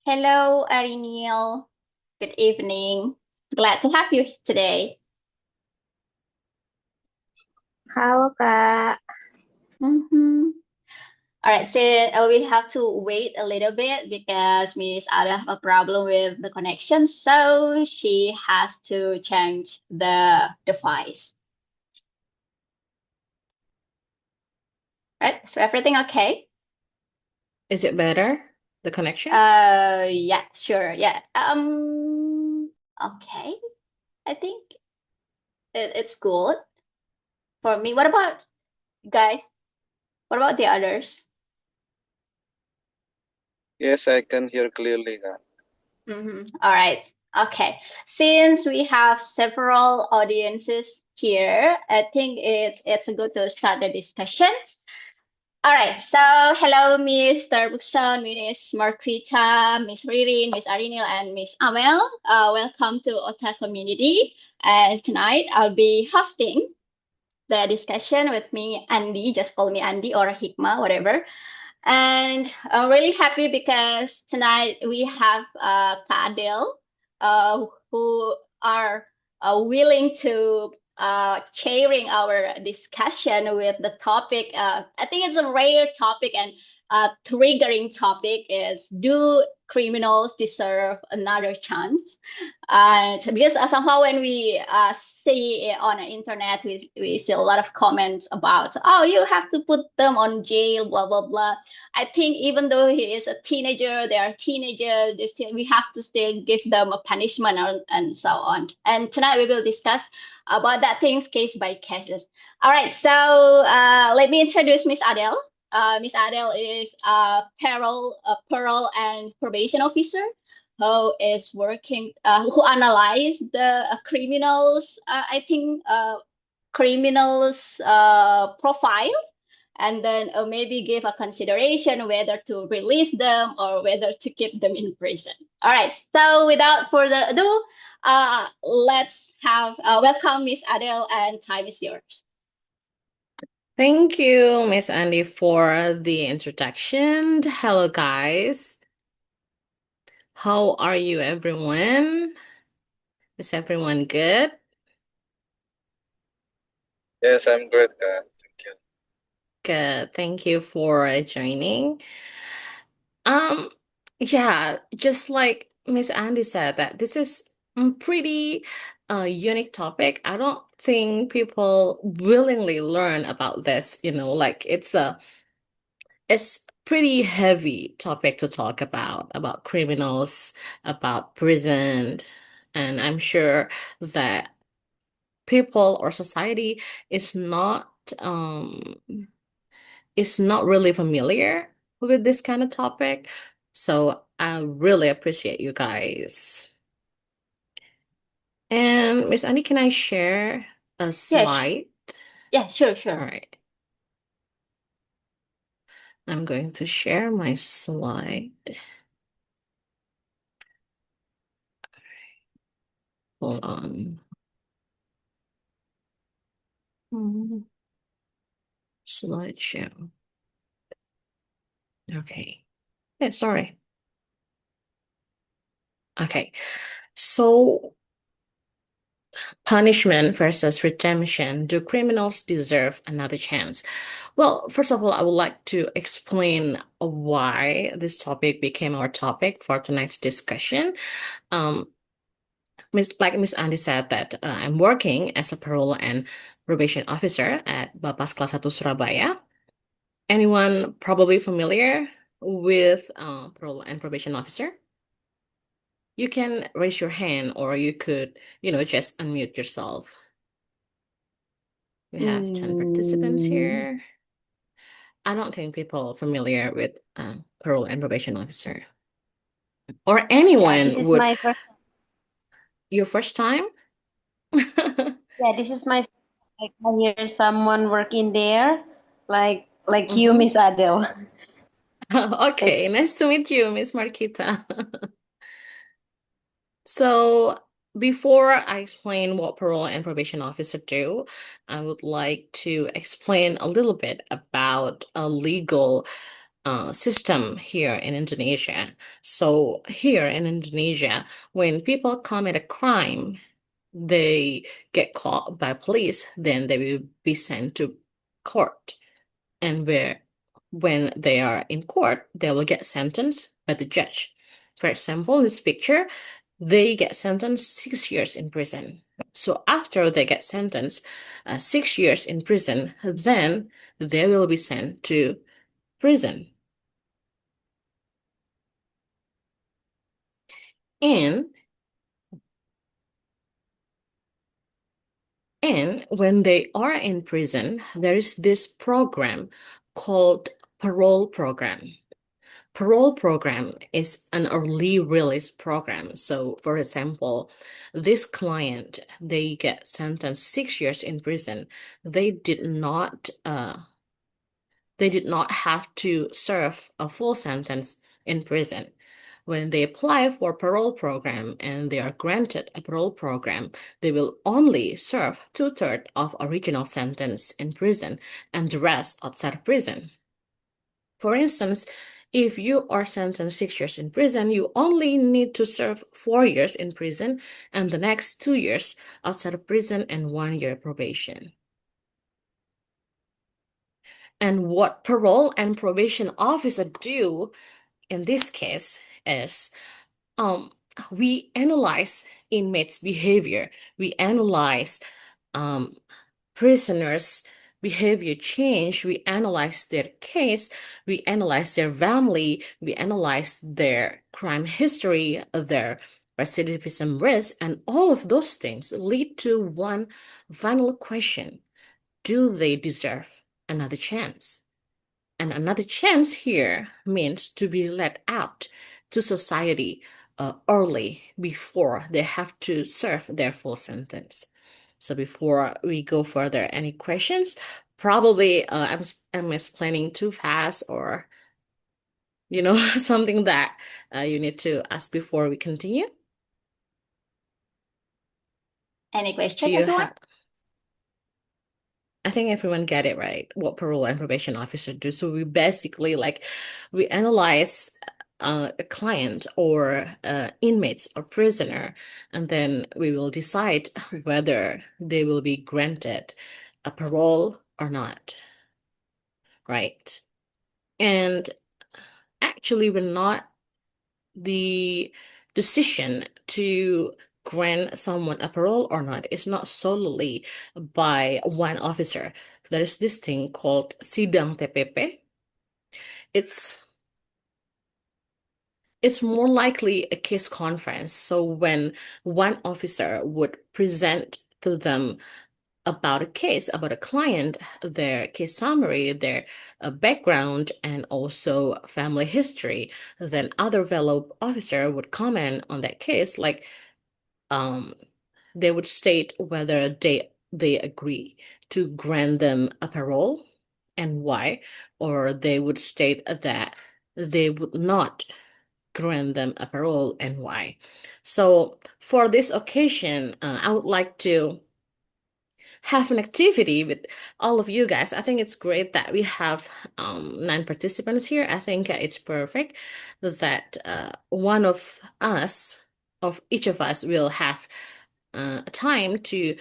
Hello, Arinil. Good evening. Glad to have you today. Halo Kak, Mm-hmm. All right, so we have to wait a little bit because Miss Ada have a problem with the connection, so she has to change the device. Right? So everything okay? Is it better? The connection? Yeah, sure. Yeah. Okay. I think it's good for me. What about you guys? What about the others? Yes, I can hear clearly, Kak. All right. Okay. Since we have several audiences here, I think it's good to start the discussion. All right. So hello, Mr. Buxon, Miss Marquita, Miss Ririn, Miss Arinil, and Miss Amel. Welcome to Ota Community. And tonight I'll be hosting the discussion with me, Andy. Just call me Andy or Hikma, whatever. And I'm really happy because tonight we have Tadil, who are willing to sharing our discussion with the topic. I think it's a rare topic and triggering topic is, do criminals deserve another chance? And because somehow when we see it on the internet, we see a lot of comments about, oh, you have to put them on jail, blah, blah, blah. I think even though he is a teenager, they are teenagers, we have to still give them a punishment and so on. And tonight we will discuss about that things case by cases. All right, so let me introduce Miss Adele. Miss Adele is parole and probation officer who is working, who analyze the criminals, I think, criminals profile, and then maybe give a consideration whether to release them or whether to keep them in prison. All right. So without further ado, let's have welcome Miss Adele, and time is yours. Thank you, Miss Andy, for the introduction. Hello, guys. How are you, everyone? Is everyone good? Yes, I'm great, Kak. Thank you. Good. Thank you for joining. Um, yeah, just like Miss Andy said, that this is a pretty unique topic. I don't think people willingly learn about this, like it's pretty heavy topic to talk about criminals, about prison, and I'm sure that people or society is not um is not really familiar with this kind of topic. So I really appreciate you guys. And Miss Annie, can I share a Yes. slide? Yeah. Sure. All Sure. right. I'm going to share my slide. Hold on. Slideshow. Okay. Yeah, sorry. Okay. So, punishment versus redemption. Do criminals deserve another chance? Well, first of all, I would like to explain why this topic became our topic for tonight's discussion. Um, Miss Andy said that I'm working as a parole and probation officer at Bapas Kelas 1 Surabaya. Anyone probably familiar with parole and probation officer? You can raise your hand or you could, just unmute yourself. We have 10 participants Hmm, here. I don't think people are familiar with parole and probation officer. Or yeah, this anyone is would, my first. your first time? Yeah, this is my like I hear someone working there, like you, Mm-hmm. Miss Adele. Like, Okay, nice to meet you, Miss Marquita. So, before I explain what parole and probation officer do, I would like to explain a little bit about a legal system here in Indonesia. So here in Indonesia, when people commit a crime, they get caught by police, then they will be sent to court. And when they are in court, they will get sentenced by the judge. For example, this picture, they get sentenced 6 years in prison. So after they get sentenced 6 years in prison, then they will be sent to prison. And when they are in prison, there is this program called parole program. Parole program is an early release program. So, for example, this client, they get sentenced 6 years in prison. They did not have to serve a full sentence in prison. When they apply for parole program and they are granted a parole program, they will only serve 2/3 of original sentence in prison and the rest outside of prison. For instance, if you are sentenced 6 years in prison, you only need to serve 4 years in prison and the next 2 years outside of prison and 1 year probation. And what parole and probation officer do in this case is we analyze inmates' behavior. We analyze prisoners' behavior change. We analyze their case. We analyze their family. We analyze their crime history, their recidivism risk, and all of those things lead to one final question. Do they deserve another chance? And another chance here means to be let out to society early before they have to serve their full sentence. So before we go further, any questions? Probably I'm explaining too fast or something that you need to ask before we continue. Any Do question, you everyone? have? I think everyone get it right, what parole and probation officer do. So we basically we analyze a client or inmates or prisoner, and then we will decide whether they will be granted a parole or not, right? And actually, we're not the decision to grant someone a parole or not is not solely by one officer. There is this thing called Sidang TPP. It's more likely a case conference. So when one officer would present to them about a case, about a client, their case summary, their background, and also family history, then other fellow officer would comment on that case, they would state whether they agree to grant them a parole and why, or they would state that they would not grant them a parole and why. So for this occasion, I would like to have an activity with all of you guys. I think it's great that we have 9 participants here. I think it's perfect that one of each of us will have time to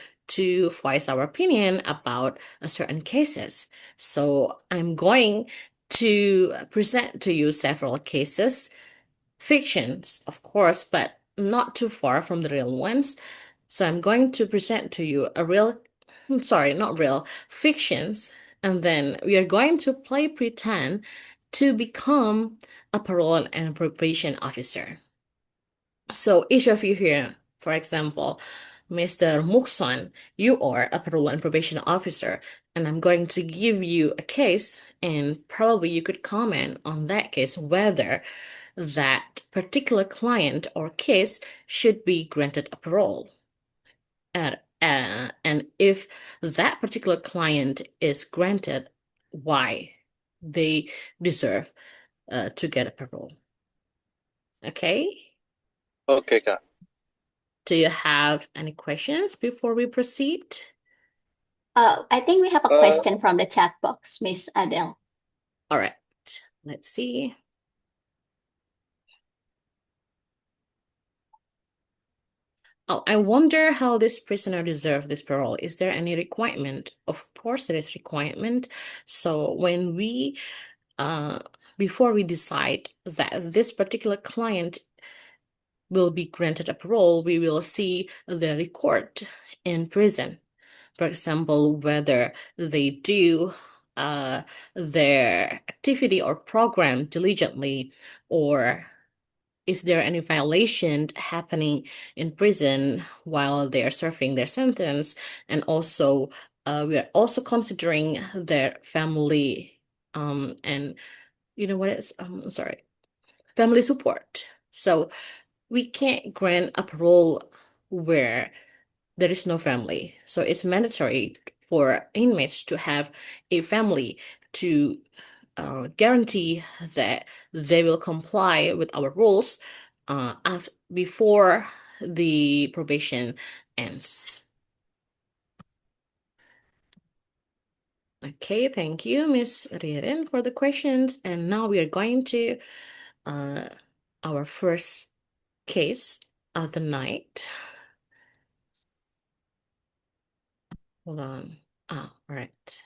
voice our opinion about certain cases. So I'm going to present to you several cases, fictions, of course, but not too far from the real ones. So I'm going to present to you not real, fictions, and then we are going to play pretend to become a parole and probation officer. So each of you here, for example, Mr. Mukson, you are a parole and probation officer, and I'm going to give you a case, and probably you could comment on that case whether that particular client or case should be granted a parole. And if that particular client is granted, why they deserve to get a parole. Okay? Okay, Kak. Do you have any questions before we proceed? I think we have a question from the chat box, Miss Adele. All right. Let's see. Oh, I wonder how this prisoner deserves this parole. Is there any requirement? Of course, there is requirement. So when we, before we decide that this particular client will be granted a parole, we will see the record in prison. For example, whether they do their activity or program diligently, or is there any violation happening in prison while they are serving their sentence? And also, we are also considering their family, and you know what is, sorry, family support. So we can't grant a parole where there is no family. So it's mandatory for inmates to have a family to guarantee that they will comply with our rules before the probation ends. Okay, thank you, Miss Ririn, for the questions. And now we are going to our first case of the night. Hold on. All right.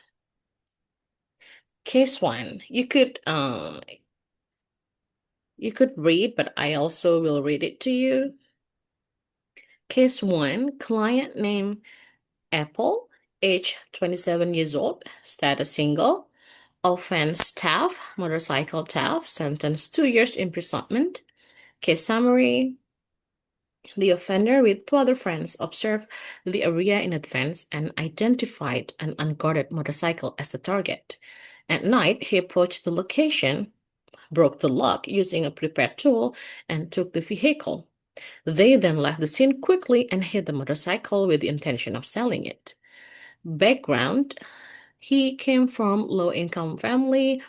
Case one. You could read, but I also will read it to you. Case one, client name Apple, age 27 years old, status single, offense theft, motorcycle theft, sentence 2 years imprisonment. Case summary. The offender with two other friends observed the area in advance and identified an unguarded motorcycle as the target. At night, he approached the location, broke the lock using a prepared tool, and took the vehicle. They then left the scene quickly and hid the motorcycle with the intention of selling it. Background: he came from low-income family.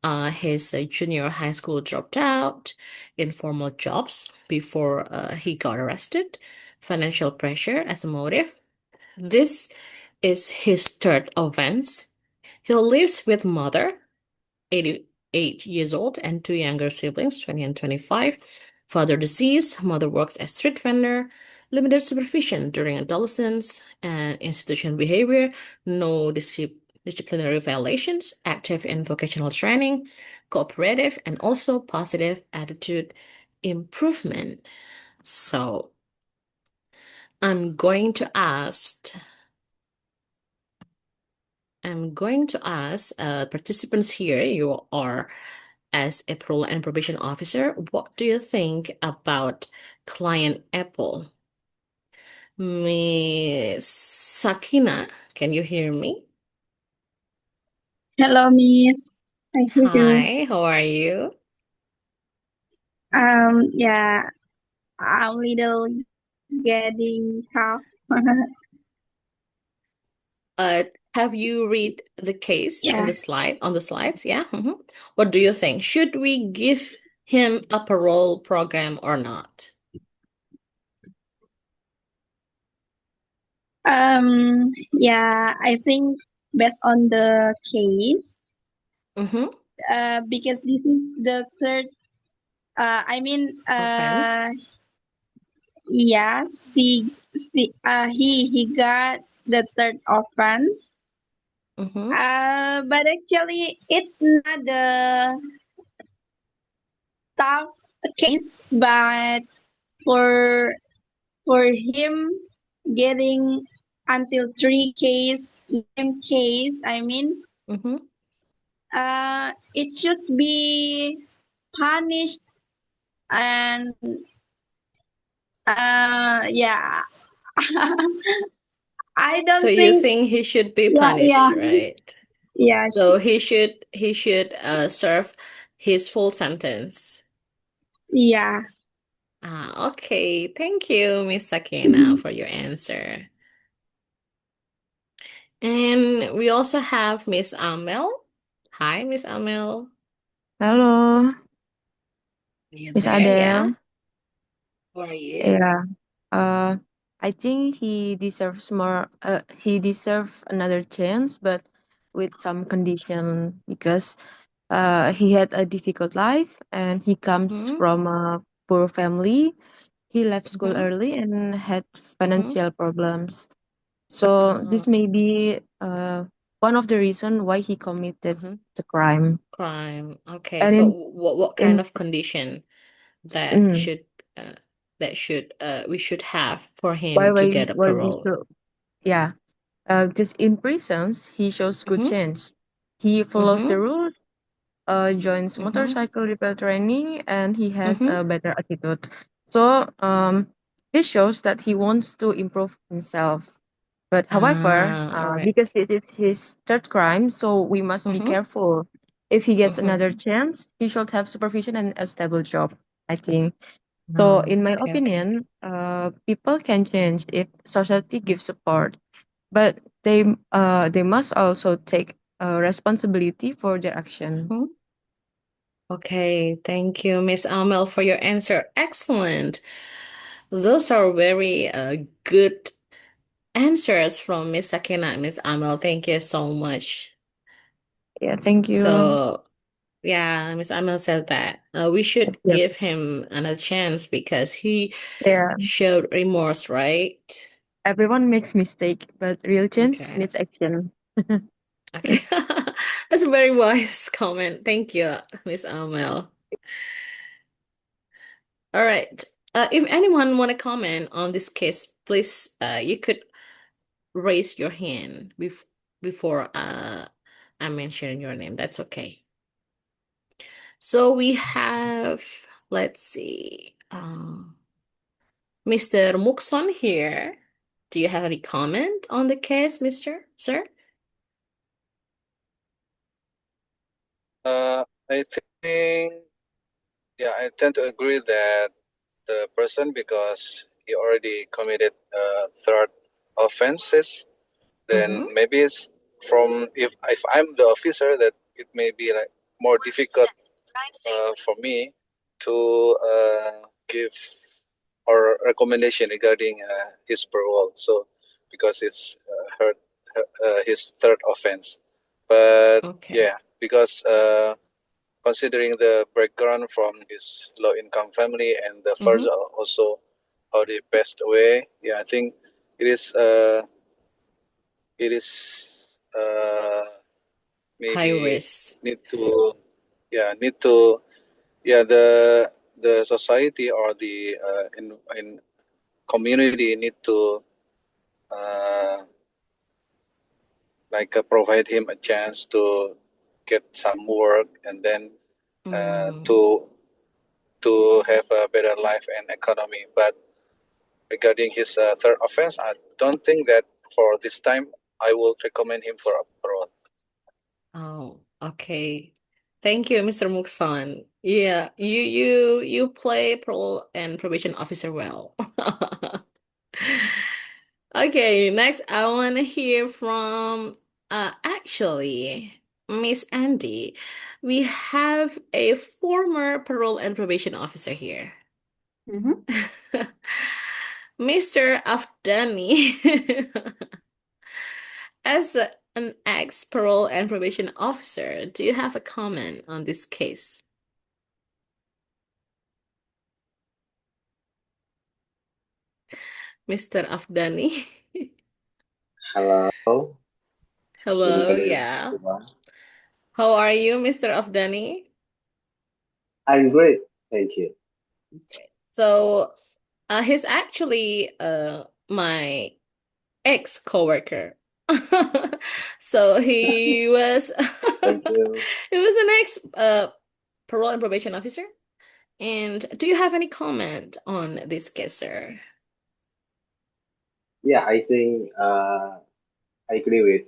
His junior high school dropped out, informal jobs before he got arrested, financial pressure as a motive. This is his third offense. He lives with mother, 88 years old, and two younger siblings, 20 and 25. Father deceased, mother works as street vendor, limited supervision during adolescence and institutional behavior, no disciplinary violations, active in vocational training, cooperative, and also positive attitude improvement. So I'm going to ask participants here, you are as a parole and probation officer, what do you think about client Apple? Miss Sakina, can you hear me? Hello, Miss. I hear you. Hi, how are you? Yeah, I'm little getting tough. Have you read the case in Yeah. the slides? Yeah. What do you think? Should we give him a parole program or not? Yeah, I think based on the case, Mm-hmm. because this is the third, Offense. yes, he got the third offense. Mm-hmm. But actually, it's not the tough case, but for him getting until 3 case, Mm-hmm. it should be punished. And yeah, I So don't you think. think he should be Yeah, punished, right? yeah, So he should serve his full sentence. yeah. Okay. Thank you, Miss Sakina, for your answer. And we also have Miss Amel. Hi, Miss Amel. Halo, Are you Miss there? Yeah. Adele. How are you? Yeah. I think he deserves more. He deserves another chance, but with some condition because he had a difficult life and he comes Mm-hmm. from a poor family. He left school Mm-hmm. early and had Mm-hmm. financial problems. So this may be one of the reason why he committed Mm-hmm. the crime. Crime. Okay, And so what kind in of condition that mm, should we should have for why him to why get a why we parole? should yeah because in prisons he shows good Mm-hmm. change. He follows the Mm-hmm. rules, joins Mm-hmm. motorcycle repair training, and he has Mm-hmm. a better attitude. So this shows that he wants to improve himself. But however, All right. because it is his third crime, so we must be Mm-hmm. careful. If he gets Mm-hmm. another chance, he should have supervision and a stable job, I think. So, in my Okay, okay. opinion, people can change if society gives support, but they must also take responsibility for their action. Mm-hmm. Okay, thank you, Miss Amel, for your answer. Excellent. Those are very good answers from Miss Sakina and Miss Amel. Thank you so much. Yeah, thank you. So, yeah, Miss Amel said that we should Yep. give him another chance because he Yeah, showed remorse, right? everyone makes mistake, but real change Okay. needs action. Okay. That's a very wise comment. Thank you, Miss Amel. All right. If anyone want to comment on this case, please, you could raise your hand before I mention your name. That's okay. So we have, let's see, Mr. Mukson here. Do you have any comment on the case, Mr. Sir? I think, yeah, I tend to agree that the person, because he already committed third offenses, then Mm-hmm. maybe it's from, if I'm the officer, that it may be like more difficult for me to give or recommendation regarding his parole. So because it's his third offense, but Okay. yeah, because considering the background from his low income family and the Mm-hmm. father also already passed away, yeah, I think it is High maybe risk. need to need to the society or the in community need to uh, provide him a chance to get some work, and then uh, Mm. to to have a better life and economy. But regarding his third offense, I don't think that for this time I will recommend him for a parole. Oh, okay. Thank you, Mr. Muksan. Yeah, you play parole and probation officer well. Okay, next I want to hear from actually Miss Andy. We have a former parole and probation officer here. Mhm. Mr. Afdani. As an ex-parole and probation officer, do you have a comment on this case? Mr. Afdani? Hello, good Hello, evening, yeah. everyone. How are you, Mr. Afdani? I'm great, thank you. Okay. So, he's actually my ex-coworker. So he was Thank you. he was an ex parole and probation officer. And do you have any comment on this case, sir? Yeah, I think I agree with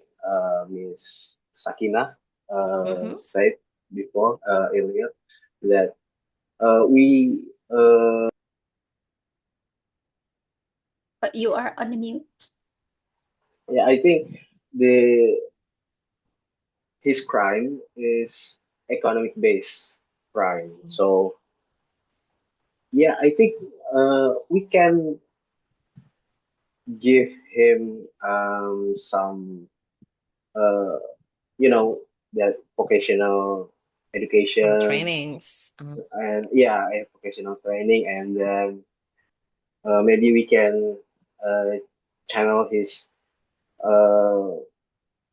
Miss Sakina Mm-hmm. said before earlier that we But you are on mute. yeah, I think the his crime is economic based crime. So yeah, I think we can give him some uh, you know, that vocational education, trainings. and vocational training, and then maybe we can channel his uh,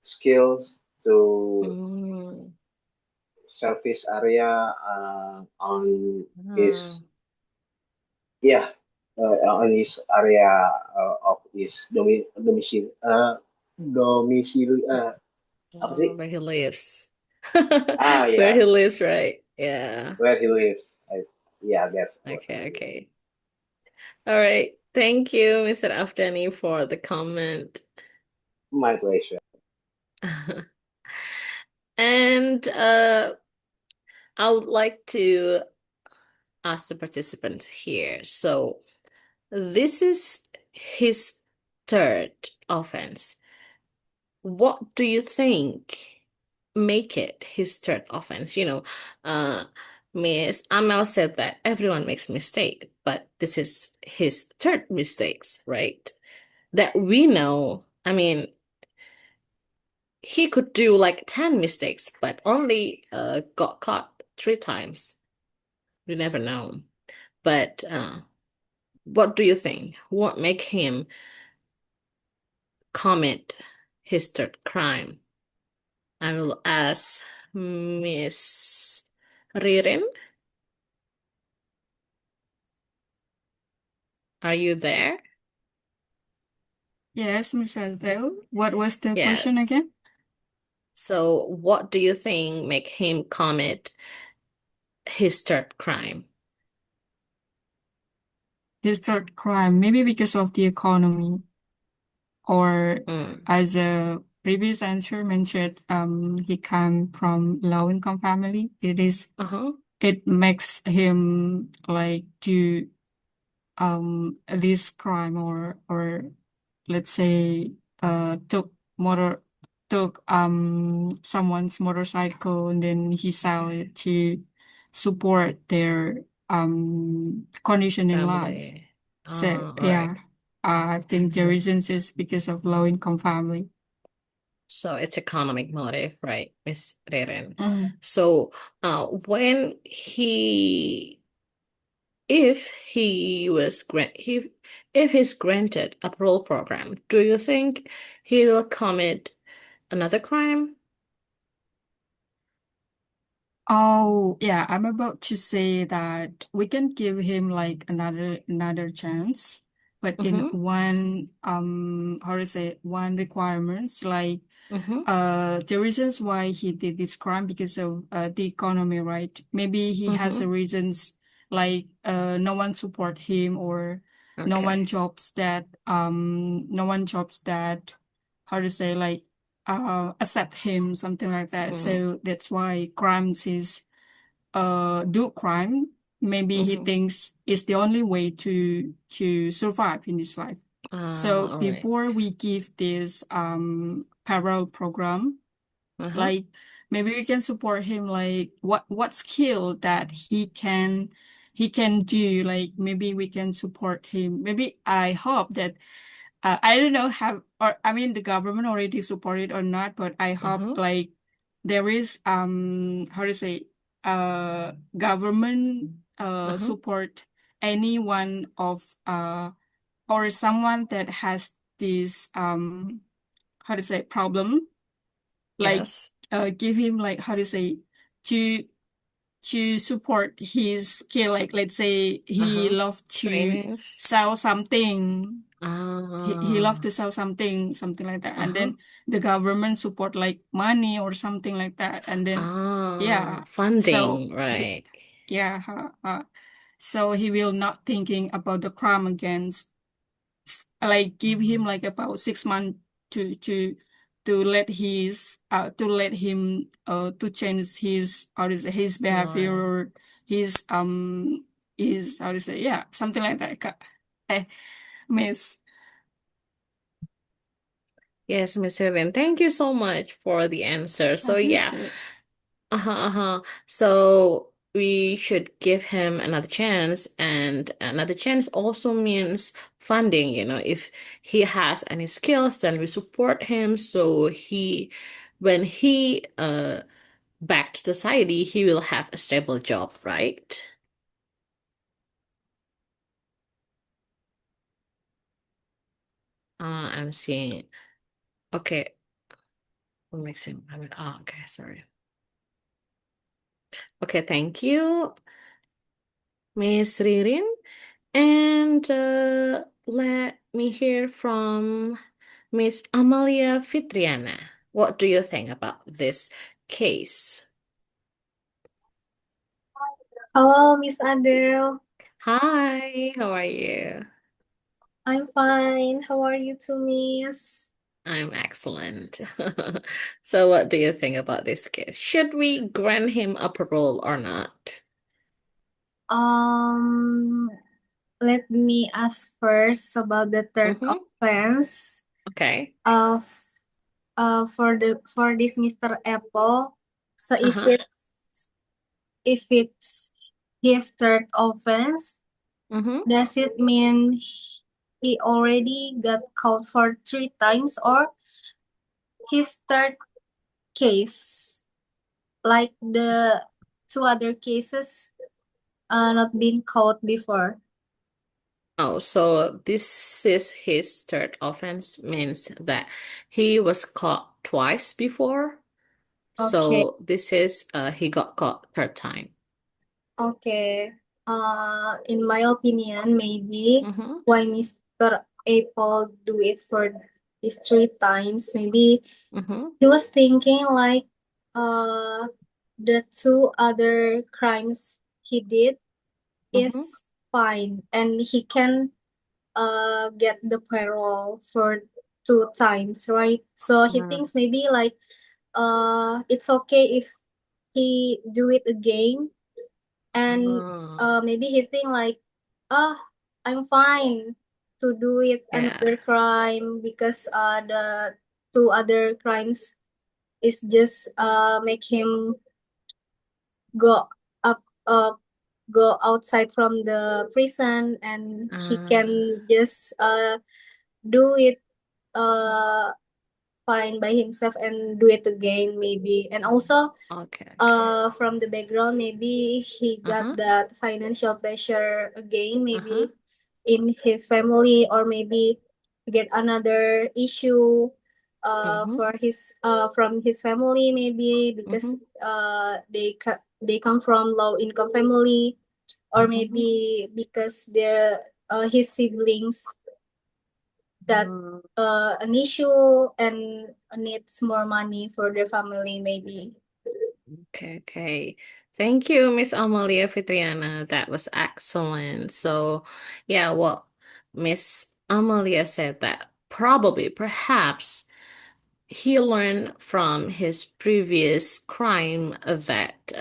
skills to Mm. service area on his Ah. on his area of his domicile domicile apa sih? Where he lives. Where Yeah, he lives, right? Yeah. where he lives. Yeah, that's what I Okay, mean. okay. All right. Thank you, Mr. Afdani, for the comment. My pleasure. And I would like to ask the participants here. So this is his third offense. What do you think make it his third offense? Miss Amel said that everyone makes mistake, but this is his third mistakes, right? That we know. I mean, he could do like 10 mistakes, but only got caught 3 times. We never know. But what do you think? What make him commit his third crime? I will ask Miss Ririn. Are you there? Yes, Miss Adele. What was the question Yes. again? So what do you think make him commit his third crime? His third crime, maybe because of the economy, or as a previous answer mentioned, he come from low income family. It makes him like do this crime, or let's say took someone's motorcycle and then he sell it to support their condition in life. Family. So All yeah, right. I think the reasons is because of low income family. So it's economic motive, right, Miss Ririn? Mhm. So when if he's granted a parole program, do you think he will commit another crime? Oh, yeah, I'm about to say that we can give him like another chance, but in one how to say, one requirements, like the reasons why he did this crime because of the economy, right? Maybe he has a reasons like no one support him, or no Okay. one jobs that how to say, like accept him, something like that. So that's why crimes is do crime. Maybe he thinks it's the only way to survive in this life. So All right. before we give this parallel program, like maybe we can support him, like what skill that he can do. Like maybe we can support him. Maybe I hope that I don't know how, or I mean the government already supported or not, but I hope like there is how to say government support anyone of or someone that has this how to say problem, like Yes. give him like how to say, to support his skill, like let's say he love to Trainings. sell something. He love to sell something like that, and then the government support like money or something like that, and then yeah, so Funding, right. yeah, so he will not thinking about the crime against, like give him like about 6 months to let him to change his how to say, his behavior, or his how to say, yeah, something like that, Kak. Miss. Yes, Miss Ririn. Thank you so much for the answer. So yeah. Appreciate. So we should give him another chance, and another chance also means funding. If he has any skills, then we support him. So when he back to society, he will have a stable job, right? I'm seeing. Okay, what makes him? Okay, sorry. Okay, thank you, Miss Ririn. And let me hear from Miss Amalia Fitriana. What do you think about this case? Hello, Miss Adele. Hi, how are you? I'm fine. How are you too, Miss? I'm excellent. So, what do you think about this case? Should we grant him a parole or not? Um, Let me ask first about the third Mm-hmm. offense. Okay. For this Mr. Apple. So Uh-huh. if it's his third offense, Mm-hmm. does it mean he already got caught for 3 times, or his third case, like the 2 other cases, not been caught before? Oh, so this is his third offense, means that he was caught twice before. Okay. So this is he got caught third time. Okay. In my opinion, maybe Mm-hmm. why Mr. Apple do it for these 3 times, maybe Mm-hmm. he was thinking like the 2 other crimes he did Mm-hmm. is fine, and he can get the parole for 2 times, right? So he thinks maybe like it's okay if he do it again, and maybe he think like, ah, I'm fine to do it Yeah. another crime, because the 2 other crimes is just make him go up go outside from the prison, and he can just do it fine by himself and do it again, maybe. And also Okay. from the background, maybe he got Uh-huh. that financial pressure again, Uh-huh. maybe in his family, or maybe get another issue Mm-hmm. for his from his family, maybe because they come from low income family, or maybe because his siblings got an issue and needs more money for their family, maybe. Okay. Thank you, Miss Amalia Fitriana. That was excellent. So, yeah, well, Miss Amalia said that probably, perhaps, he learned from his previous crime that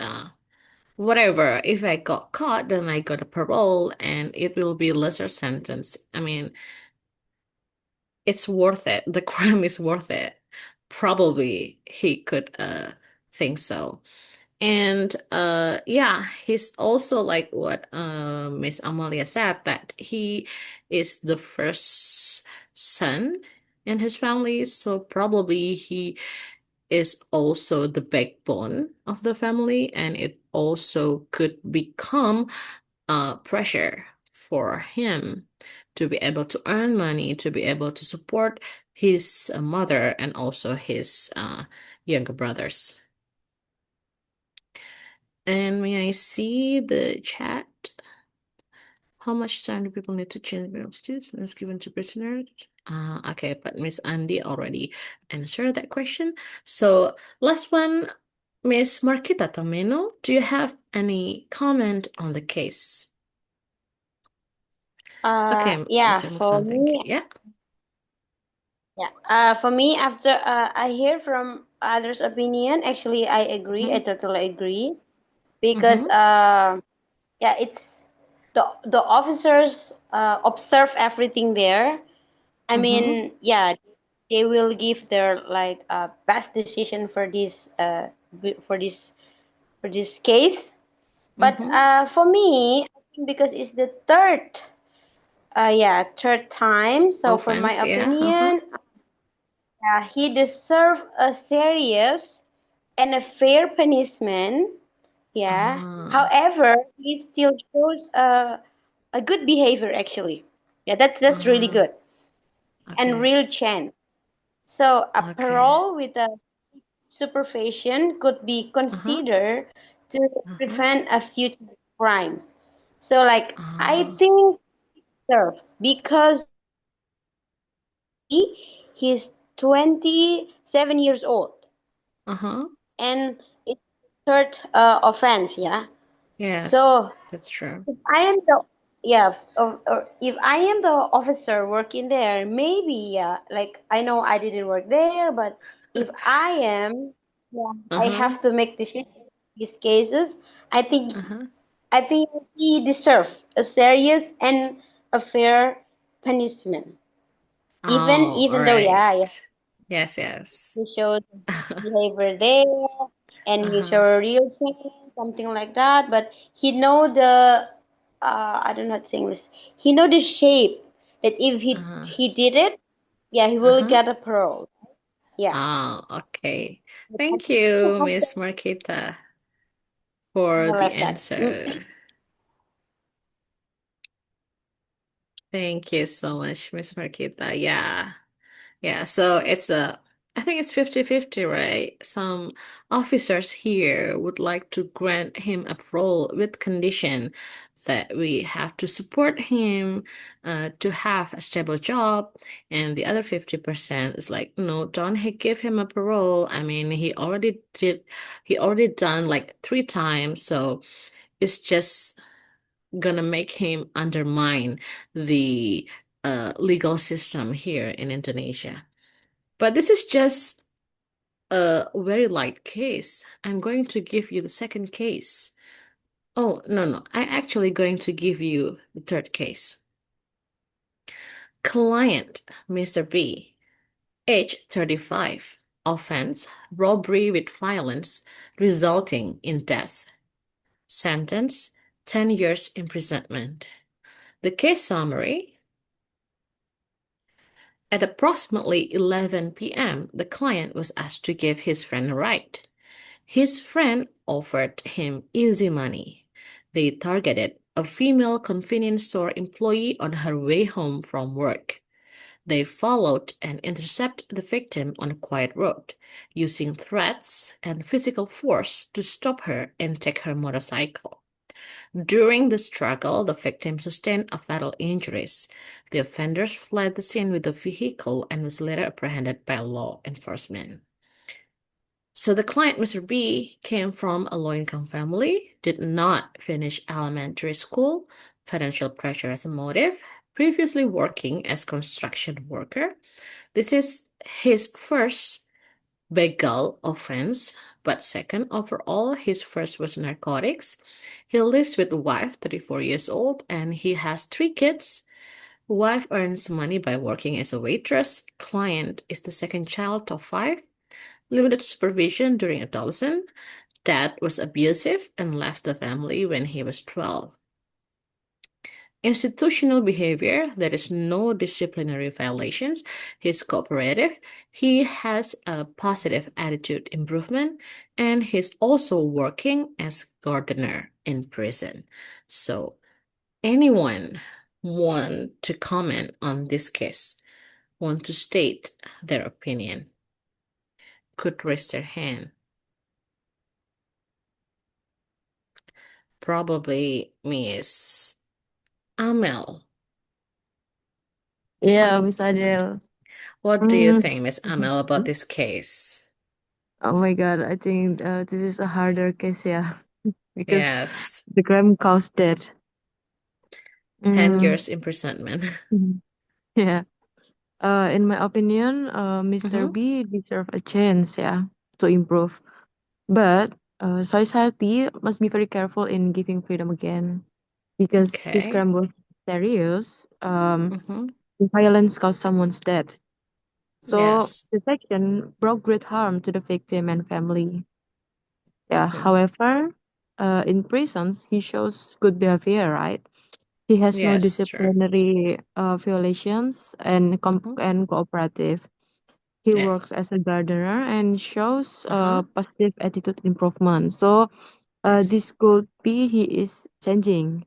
whatever, if I got caught, then I got a parole and it will be lesser sentence. I mean, it's worth it. The crime is worth it. Probably he could think so. And yeah, he's also like what Miss Amalia said, that he is the first son in his family, so probably he is also the backbone of the family, and it also could become pressure for him to be able to earn money, to be able to support his mother and also his younger brothers. And may I see the chat? How much time do people need to change their attitudes when it's given to prisoners? Okay, but Miss Andy already answered that question. So last one, Miss Marquita Tomeno, do you have any comment on the case? Okay, Yeah, Miss for Emerson, thank you. me, Yeah. after I hear from others' opinion, actually, I agree. I totally agree, because yeah, it's the officers observe everything there. I mean, yeah, they will give their like best decision for b- for this for this case. But for me, I think because it's the third time. So for my Offense, yeah. opinion, he deserve a serious and a fair punishment. Yeah. Ah, However, he still shows a good behavior actually. Yeah, that's really ah, good and okay, real chance. So a okay. parole with a supervision could be Uh-huh, considered to uh-huh. prevent a future crime. So like I Ah, think serve because he's 27 years old uh-huh. and it's third offense, yeah. Yes, So that's true. if I am the if I am the officer working there, maybe yeah, like I know I didn't work there, but if I am, yeah, I Uh-huh, have to make decisions in these cases. I think uh-huh. I think he deserves a serious and a fair punishment. Oh, all Even though right. yeah, Yes, yes. he showed behavior there and he Uh-huh, showed a real change, something like that. But he know the I don't know how to say English. He know the shape that if uh-huh, he did it, yeah, he will uh-huh. get a pearl. Yeah. Oh, okay. But I Thank think he you, has Miss Marquita, for I the love that. answer. Thank you so much, Miss Marquita. Yeah. Yeah, so I think it's 50-50, right? Some officers here would like to grant him a parole with condition that we have to support him to have a stable job, and the other 50% is like, no, don't give him a parole. I mean, he already done like 3 times, so it's just gonna make him undermine the legal system here in Indonesia. But this is just a very light case. I'm going to give you the second case. Oh, no, no. I'm actually going to give you the third case. Client, Mr. B, age 35. Offense, robbery with violence resulting in death. Sentence, 10 years imprisonment. The case summary. At approximately 11 p.m., the client was asked to give his friend a ride. His friend offered him easy money. They targeted a female convenience store employee on her way home from work. They followed and intercepted the victim on a quiet road, using threats and physical force to stop her and take her motorcycle. During the struggle, the victim sustained a fatal injuries. The offenders fled the scene with the vehicle and was later apprehended by law enforcement. So the client, Mr. B, came from a low-income family, did not finish elementary school, financial pressure as a motive, previously working as construction worker. This is his first begal offense, but second overall, his first was narcotics. He lives with a wife, 34 years old, and he has 3 kids. Wife earns money by working as a waitress. Client is the second child of 5. Limited supervision during adolescence. Dad was abusive and left the family when he was 12. Institutional behavior, there is no disciplinary violations. He's cooperative. He has a positive attitude improvement, and he's also working as gardener in prison. So, anyone want to comment on this case, want to state their opinion, could raise their hand. Probably Miss Amel. Yeah, Miss Adele. What do you Mm. think, Miss Amel, about this case? Oh my God, I think this is a harder case, yeah, because Yes, the crime caused death. 10 Mm. years imprisonment. Mhm. Yeah. In my opinion, Mr. Mm-hmm. B deserve a chance, yeah, to improve. But society must be very careful in giving freedom again because his Okay. crime was serious. Mm-hmm. Violence caused someone's death. So Yes. this action brought great harm to the victim and family. Yeah. Mm-hmm. However, in prisons, he shows good behavior, right? He has no Yes, true. disciplinary violations and Mm-hmm. and cooperative. He Yes. works as a gardener and shows Uh-huh. positive attitude improvement. So Yes. this could be he is changing.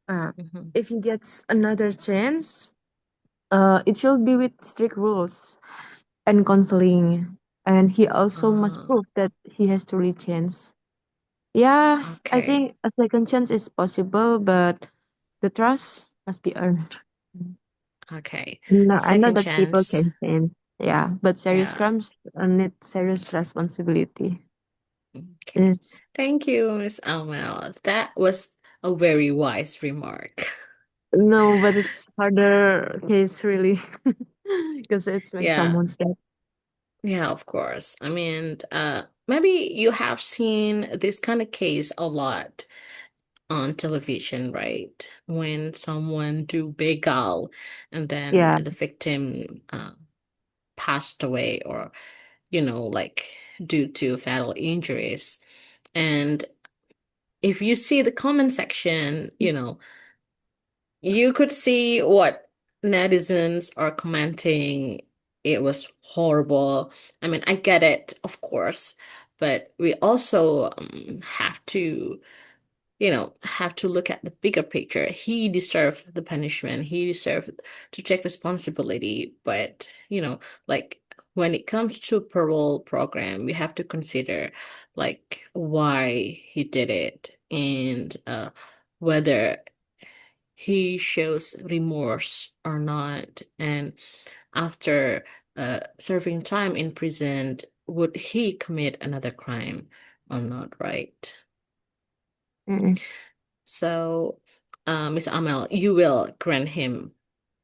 Mm-hmm. If he gets another chance, it should be with strict rules and counseling. And he also must Uh, prove that he has truly changed. Yeah, I okay. think a second chance is possible, but the trust must be earned. Okay. No, I know Second that people chance. can change. Yeah, but serious Yeah. crimes need serious responsibility. Okay. It's Thank you, Miss Amel. That was a very wise remark. no, but it's harder case really because it's when Yeah. someone's dead. Yeah, of course. I mean, maybe you have seen this kind of case a lot on television, right? When someone do begal and then Yeah. the victim passed away or, like due to fatal injuries. And if you see the comment section, you could see what netizens are commenting. It was horrible. I mean, I get it, of course, but we also have to look at the bigger picture. He deserved the punishment. He deserved to take responsibility. But, like when it comes to parole program, we have to consider like why he did it and whether he shows remorse or not. And after serving time in prison, would he commit another crime or not, right? Mm-mm. So, Miss Amel, you will grant him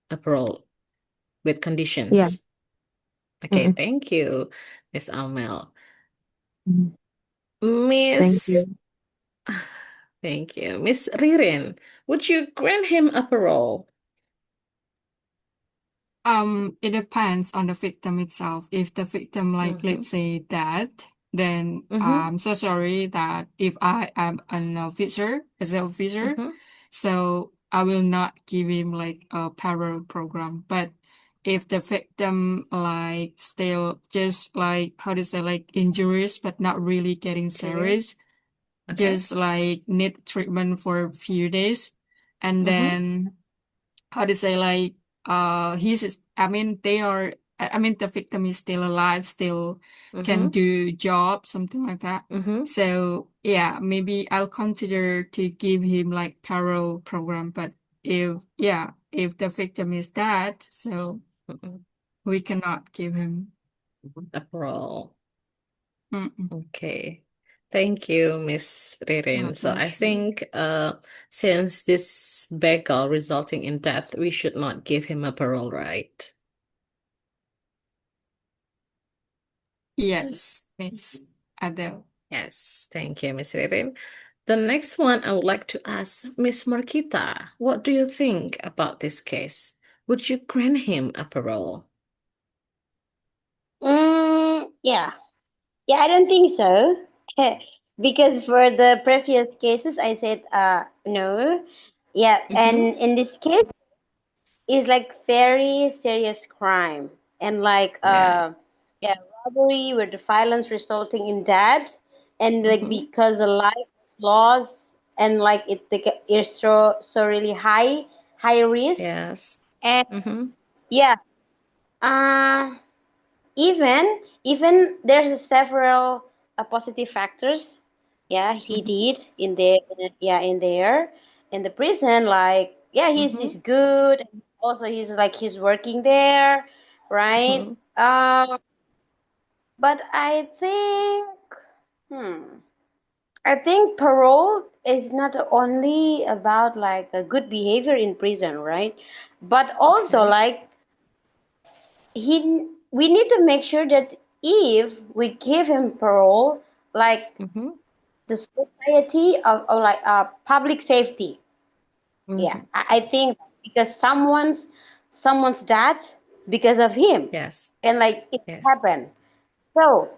a parole with Yeah. conditions. Okay, Mm-mm. thank you, Miss Amel. Mhm. Thank Miss, you. thank you. Miss Ririn, would you grant him a parole? It depends on the victim itself. If the victim, like, Mm-hmm. let's say that, then Mm-hmm. I'm so sorry that if I am an officer, as an officer, Mm-hmm. so I will not give him like a parole program. But if the victim like still just like how to say like injuries but not really getting Serious? serious, Okay. just like need treatment for a few days, and Mm-hmm. then how to say like I mean they are I mean the victim is still alive, still can Mm-hmm. do job, something like that. Mm-hmm. So yeah, maybe I'll consider to give him like parole program. But if the victim is dead, so Mm-hmm. we cannot give him. A parole. Mm-mm. Okay. Thank you, Miss My Ririn. So I pleasure. think since this begal resulting in death, we should not give him a parole, right? Yes, Miss Adele. Yes, thank you, Miss Ririn. The next one I would like to ask Miss Marquita, what do you think about this case? Would you grant him a parole? Yeah. Yeah, I don't think so. Because for the previous cases, I said no. Yeah, and Mm-hmm. in this case, it's like very serious crime and like Yeah. yeah, robbery with the violence resulting in death, and like Mm-hmm. because the life was lost and like it's so really high risk. Yes. And Mm-hmm. yeah, uh even there's several positive factors. Yeah, he Mm-hmm. did in there in the prison. Like yeah, Mm-hmm. he's good. Also, he's working there, right? Mm-hmm. But hmm, I think parole is not only about like a good behavior in prison, right? But also Okay. like we need to make sure that if we give him parole, like Mm-hmm. the society of like public safety. Yeah, Mm-hmm. I think because someone's dead because of him, Yes. and like it Yes. happened. So,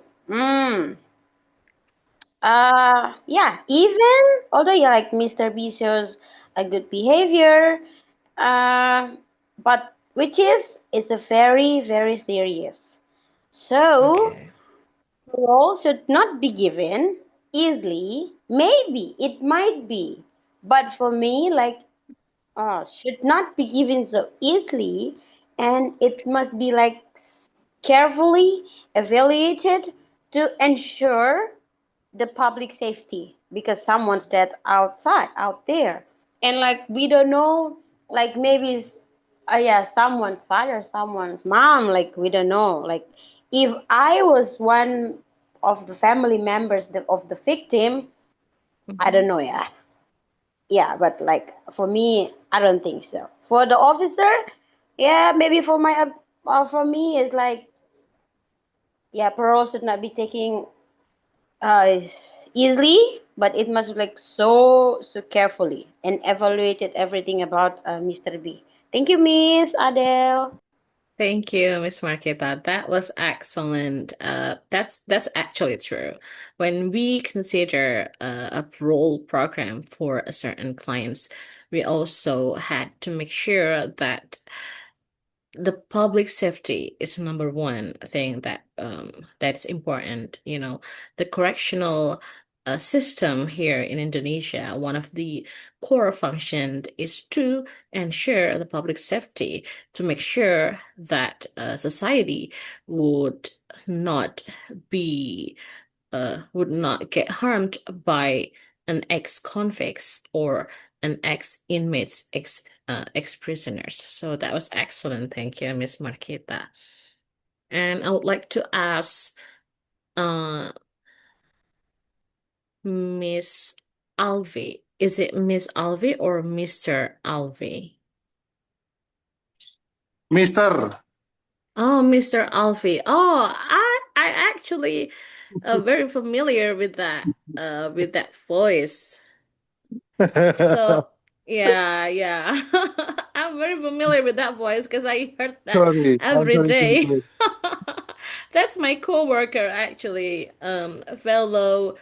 yeah, even although yeah, like Mr. B shows a good behavior, uh, but which is it's a very, very serious. So Okay. parole should not be given easily. Maybe it might be, but for me, like, should not be given so easily, and it must be like carefully evaluated to ensure the public safety, because someone's dead outside out there, and like we don't know, like maybe it's, yeah, someone's father, someone's mom, like we don't know, like if I was one of the family members of the victim, I don't know, yeah. Yeah, but like for me, I don't think so. For the officer, yeah, maybe for my for me, it's like, yeah, parole should not be taking uh easily, but it must be like so carefully and evaluated everything about Mr. B. Thank you, Miss Adele. Thank you, Miss Marqueta. That was excellent. That's actually true. When we consider a parole program for a certain clients, we also had to make sure that the public safety is number one thing that's important. The correctional system here in Indonesia, one of the core functions is to ensure the public safety, to make sure that society would not be would not get harmed by an ex-convicts or an ex-inmates, ex-prisoners. So that was excellent. Thank you, Miss Marquita. And I would like to ask uh, Miss Alvi. Is it Miss Alvi or Mr. Alvi? Mister. Oh, Mr. Alvi. Oh, I actually very familiar with that voice. So yeah. I'm very familiar with that voice because I heard that Sorry, I'm every sorry to day. interrupt. That's my coworker actually, a fellow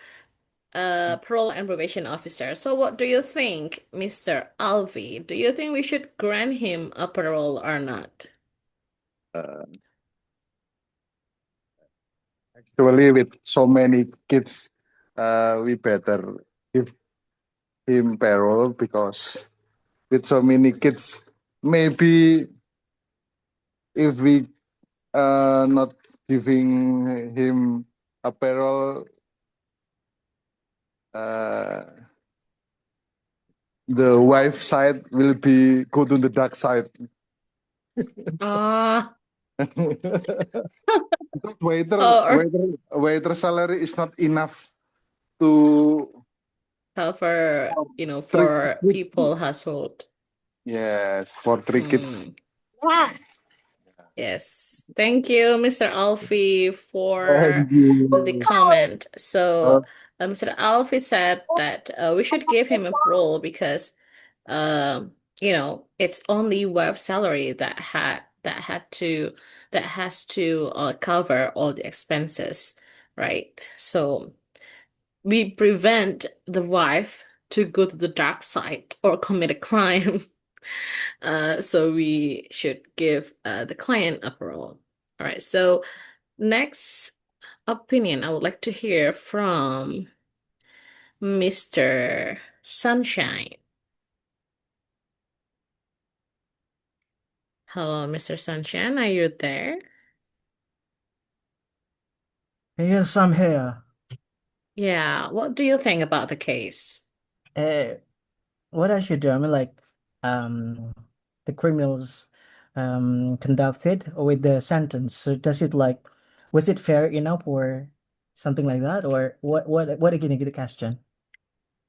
parole and probation officer. So what do you think, Mr. Alvi? Do you think we should grant him a parole or not? Uh, Actually, with so many kids, we better give him parole, because with so many kids, maybe if we not giving him a parole, the wife side will be go to the dark side. Ah, Because waiter, or waiter salary is not enough to for three, for people household. yes, for 3 kids. Yes. Thank you, Mr. Alfie, for Thank the you. comment. So, Uh, Mr. Alfie said that we should give him a parole because, it's only wife salary that has to cover all the expenses, right? So we prevent the wife to go to the dark side or commit a crime. So we should give the client a parole. All right. So next opinion, I would like to hear from Mr. Sunshine. Hello, Mr. Sunshine. Are you there? Yes, I'm here. Yeah. What do you think about the case? What I should do, I mean, like, the criminals conducted with the sentence. So does it like, was it fair enough or something like that? Or what again the question?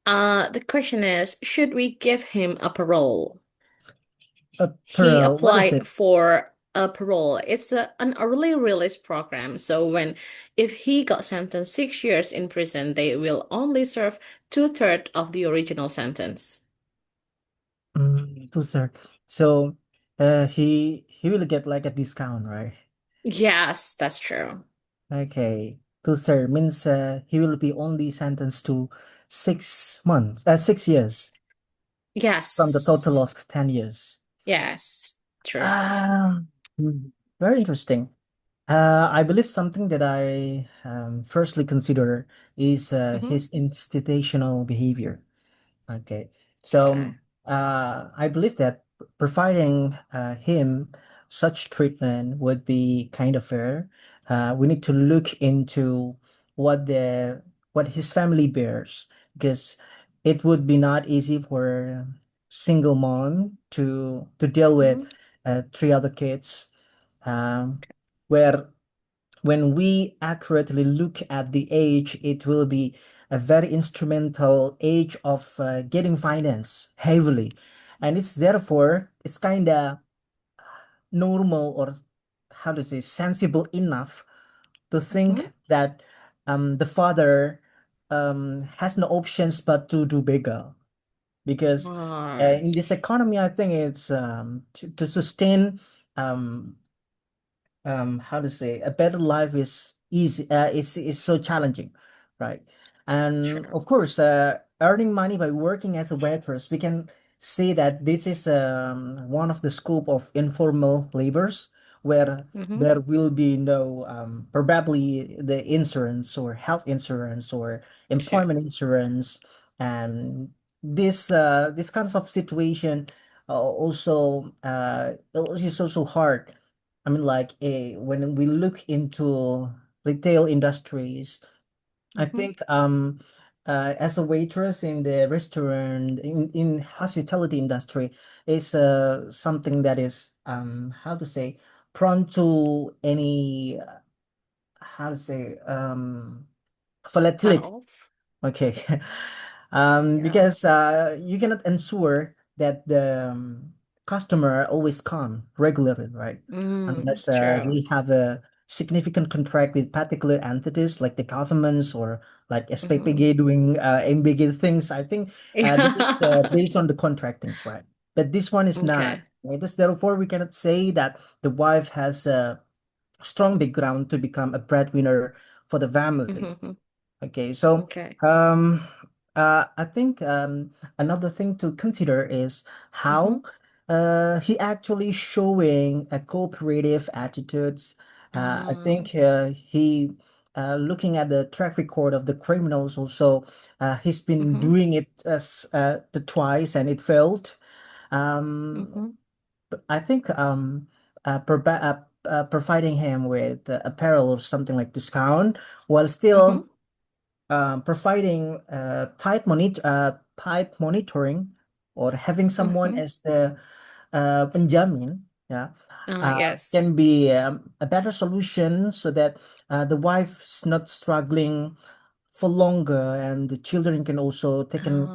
The question is, should we give him a parole? He Parole, what is applied it? for a parole. It's an early release program. So if he got sentenced 6 years in prison, they will only serve 2/3 of the original sentence. Sir. So he will get like a discount, right? Yes, that's true. Okay. Sir means he will be only sentenced to 6 months, 6 years from the total Yes. of 10 years. Yes. True. Very interesting. I believe something that I firstly consider is his institutional behavior. Okay, so Okay. I believe that providing him such treatment would be kind of fair. We need to look into what his family bears, because it would be not easy for single mom to deal with three other kids, where when we accurately look at the age, it will be a very instrumental age of getting finance heavily. And it's therefore, it's kind of normal, or how to say, sensible enough to think that the father has no options but to do bigger. Because in this economy, I think it's to sustain um, how to say, a better life is easy, is so challenging, right? And of course, earning money by working as a waitress, we can say that this is one of the scope of informal labors, where there will be no probably the insurance or health insurance or employment insurance. And this kinds of situation also is also hard. I mean, like when we look into retail industries, I think as a waitress in the restaurant, in hospitality industry, is something that is how to say, prone to any how to say volatility. Off. Okay. Yeah. Because you cannot ensure that the customer always come regularly, right? Unless True. we have a significant contract with particular entities like the governments or like SPPG doing MBG things. I think this is based on the contractings, right? But this one is not. Okay. Right? Thus, therefore, we cannot say that the wife has a strong background to become a breadwinner for the family. Okay, so Okay. I think another thing to consider is how he actually showing a cooperative attitudes. I think he looking at the track record of the criminals also, he's been doing it as the twice and it failed. I think providing him with apparel or something like discount, while still providing tight monitoring, or having someone as the penjamin, yeah, Yes. can be a better solution, so that the wife's not struggling for longer and the children can also taken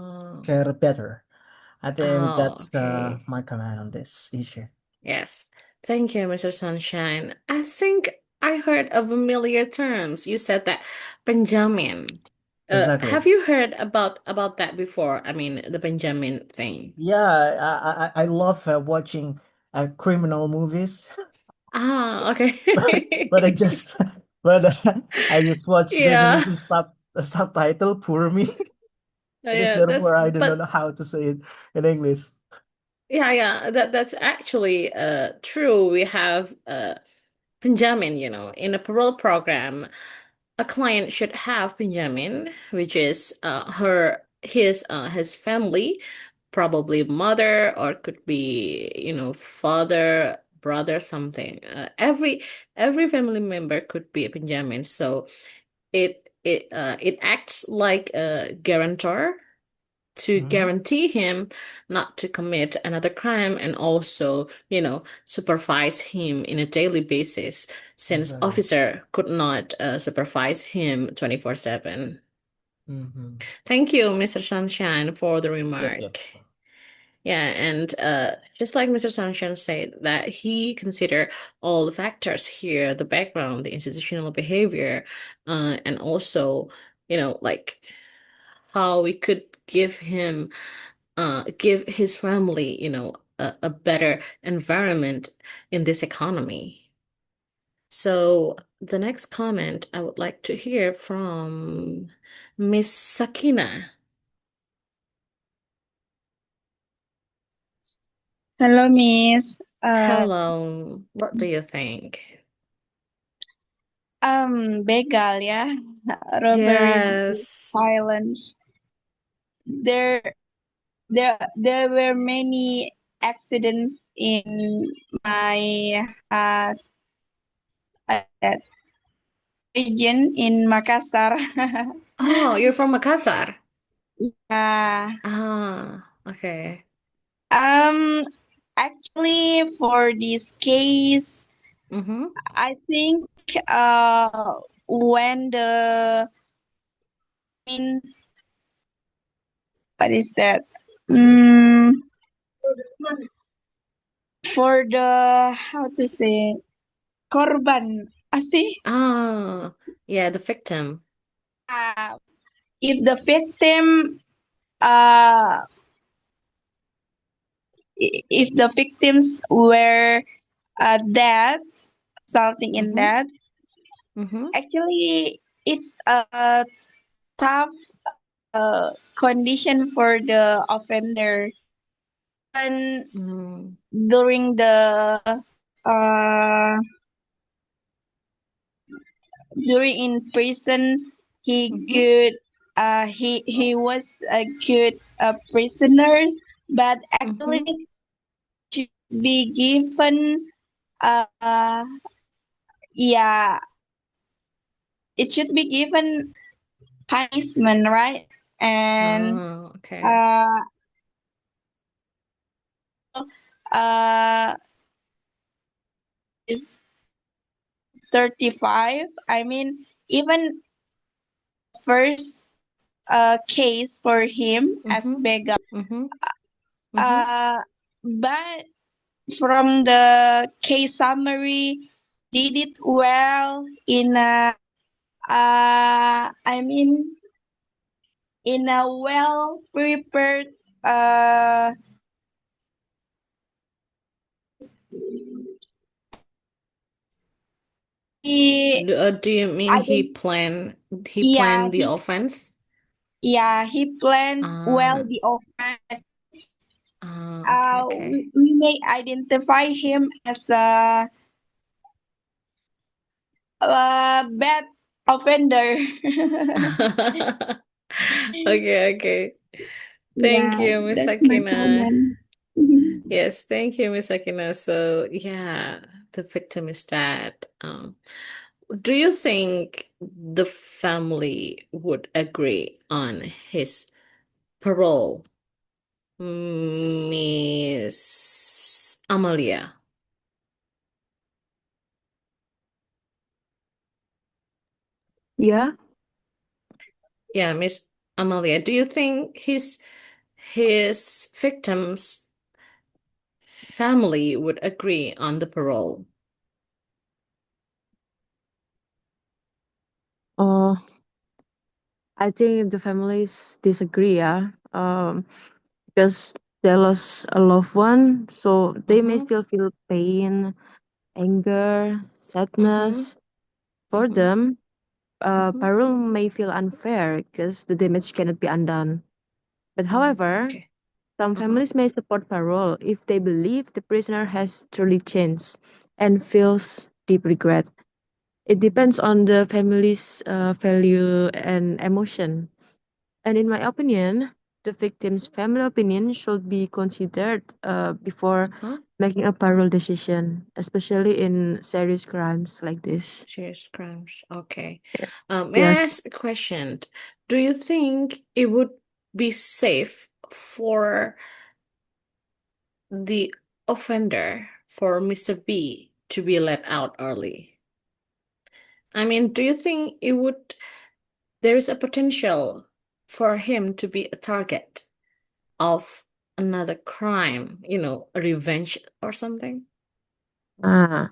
care better. I think that's Okay. my comment on this issue. Yes. Thank you, Mr. Sunshine. I think I heard of familiar terms. You said that Benjamin. Exactly. Have you heard about that before? I mean, the Benjamin thing. Yeah, I love watching criminal movies. Okay. But I just but I just watch the Yeah. Indonesian subtitle, poor me. Because Yeah, therefore I do not but know how to say it in English. yeah, that's actually true. We have Benjamin, in a parole program, a client should have Benjamin, which is his family, probably mother, or could be, father, brother, something. Every family member could be a Benjamin. So it acts like a guarantor to guarantee him not to commit another crime, and also, supervise him in a daily basis, since Exactly. officer could not supervise him 24/7. Mm-hmm. Thank you, Mr. Sunshine, for the Yep, remark. yep. Yeah, and just like Mr. Sunshine said, that he considered all the factors here, the background, the institutional behavior, and also, like how we could give his family, a better environment in this economy. So the next comment I would like to hear from Miss Sakina. Hello, Miss. Hello, what do you think? Begal ya, robbery with Yes. violence. There were many accidents in my region in Makassar. Oh, you're from Makassar? Yeah. Okay. Actually, for this case, I think when the what is that? For the how to say korban asih. Yeah, the victim. If the victim uh if the victims were dead, resulting in that, actually it's a tough condition for the offender. And during the during in prison, he was a good prisoner, but actually should be given yeah, it should be given punishment, right? And Okay. Is 35. I mean, even first case for him as begal. But from the case summary, did it well in a I mean in a well prepared Do you mean he planned the offense? Yeah, he planned well the offense. Okay. We may identify him as a bad offender. Okay. Thank Yeah, you, Miss that's my Sakina. comment. Yes, thank you, Miss Sakina. So, yeah, the victim is dead. Do you think the family would agree on his parole, Miss Amalia? Yeah. Yeah, Miss Amalia, do you think his victim's family would agree on the parole? I think if the families disagree, because they lost a loved one, so they may still feel pain, anger, sadness. For them, parole may feel unfair because the damage cannot be undone. But however, some families may support parole if they believe the prisoner has truly changed and feels deep regret. It depends on the family's value and emotion. And in my opinion, the victim's family opinion should be considered before making a parole decision, especially in serious crimes like this. Serious crimes. Okay. May I ask a question? Do you think it would be safe for the offender, for Mr. B, to be let out early? I mean, do you think there is a potential for him to be a target of another crime, a revenge or something?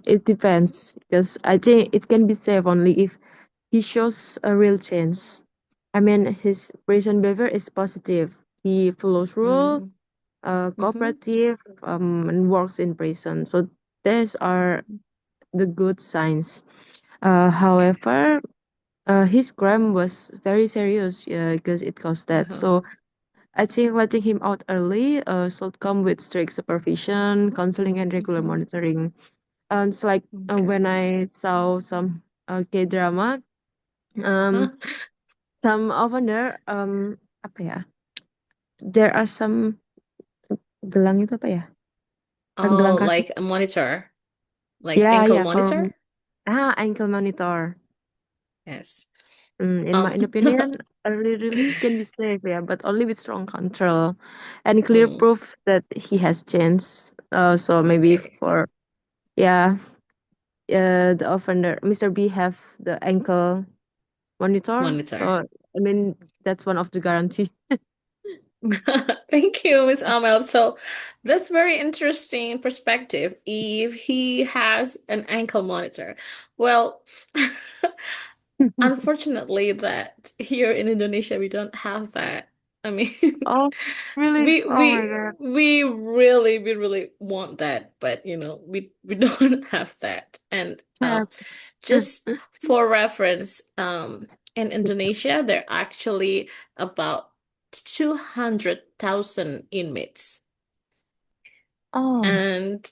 It depends because I think it can be safe only if he shows a real change. I mean, his prison behavior is positive. He follows rule, cooperative, and works in prison. So these are the good signs. However, his crime was very serious because it caused death. So I think letting him out early should come with strict supervision, counseling, and regular monitoring. It's like when I saw some K-drama, um, some offender, apa ya? There are some gelang itu apa ya? Kan gelang Oh, kaki. like a monitor, like Yeah, ankle yeah, for monitor. ankle monitor. Yes. In my opinion, early release can be safe, yeah, but only with strong control and clear proof that he has changed. So maybe Okay. for the offender, Mr. B have the ankle monitor. Monitor. So I mean that's one of the guarantee. Thank you, Miss Amel. So that's very interesting perspective if he has an ankle monitor. Well, unfortunately that here in Indonesia we don't have that. I mean, Oh, really? we Oh my we God. we really want that, but you know, we don't have that. And just for reference, in Indonesia there are actually about 200,000 inmates. Oh, And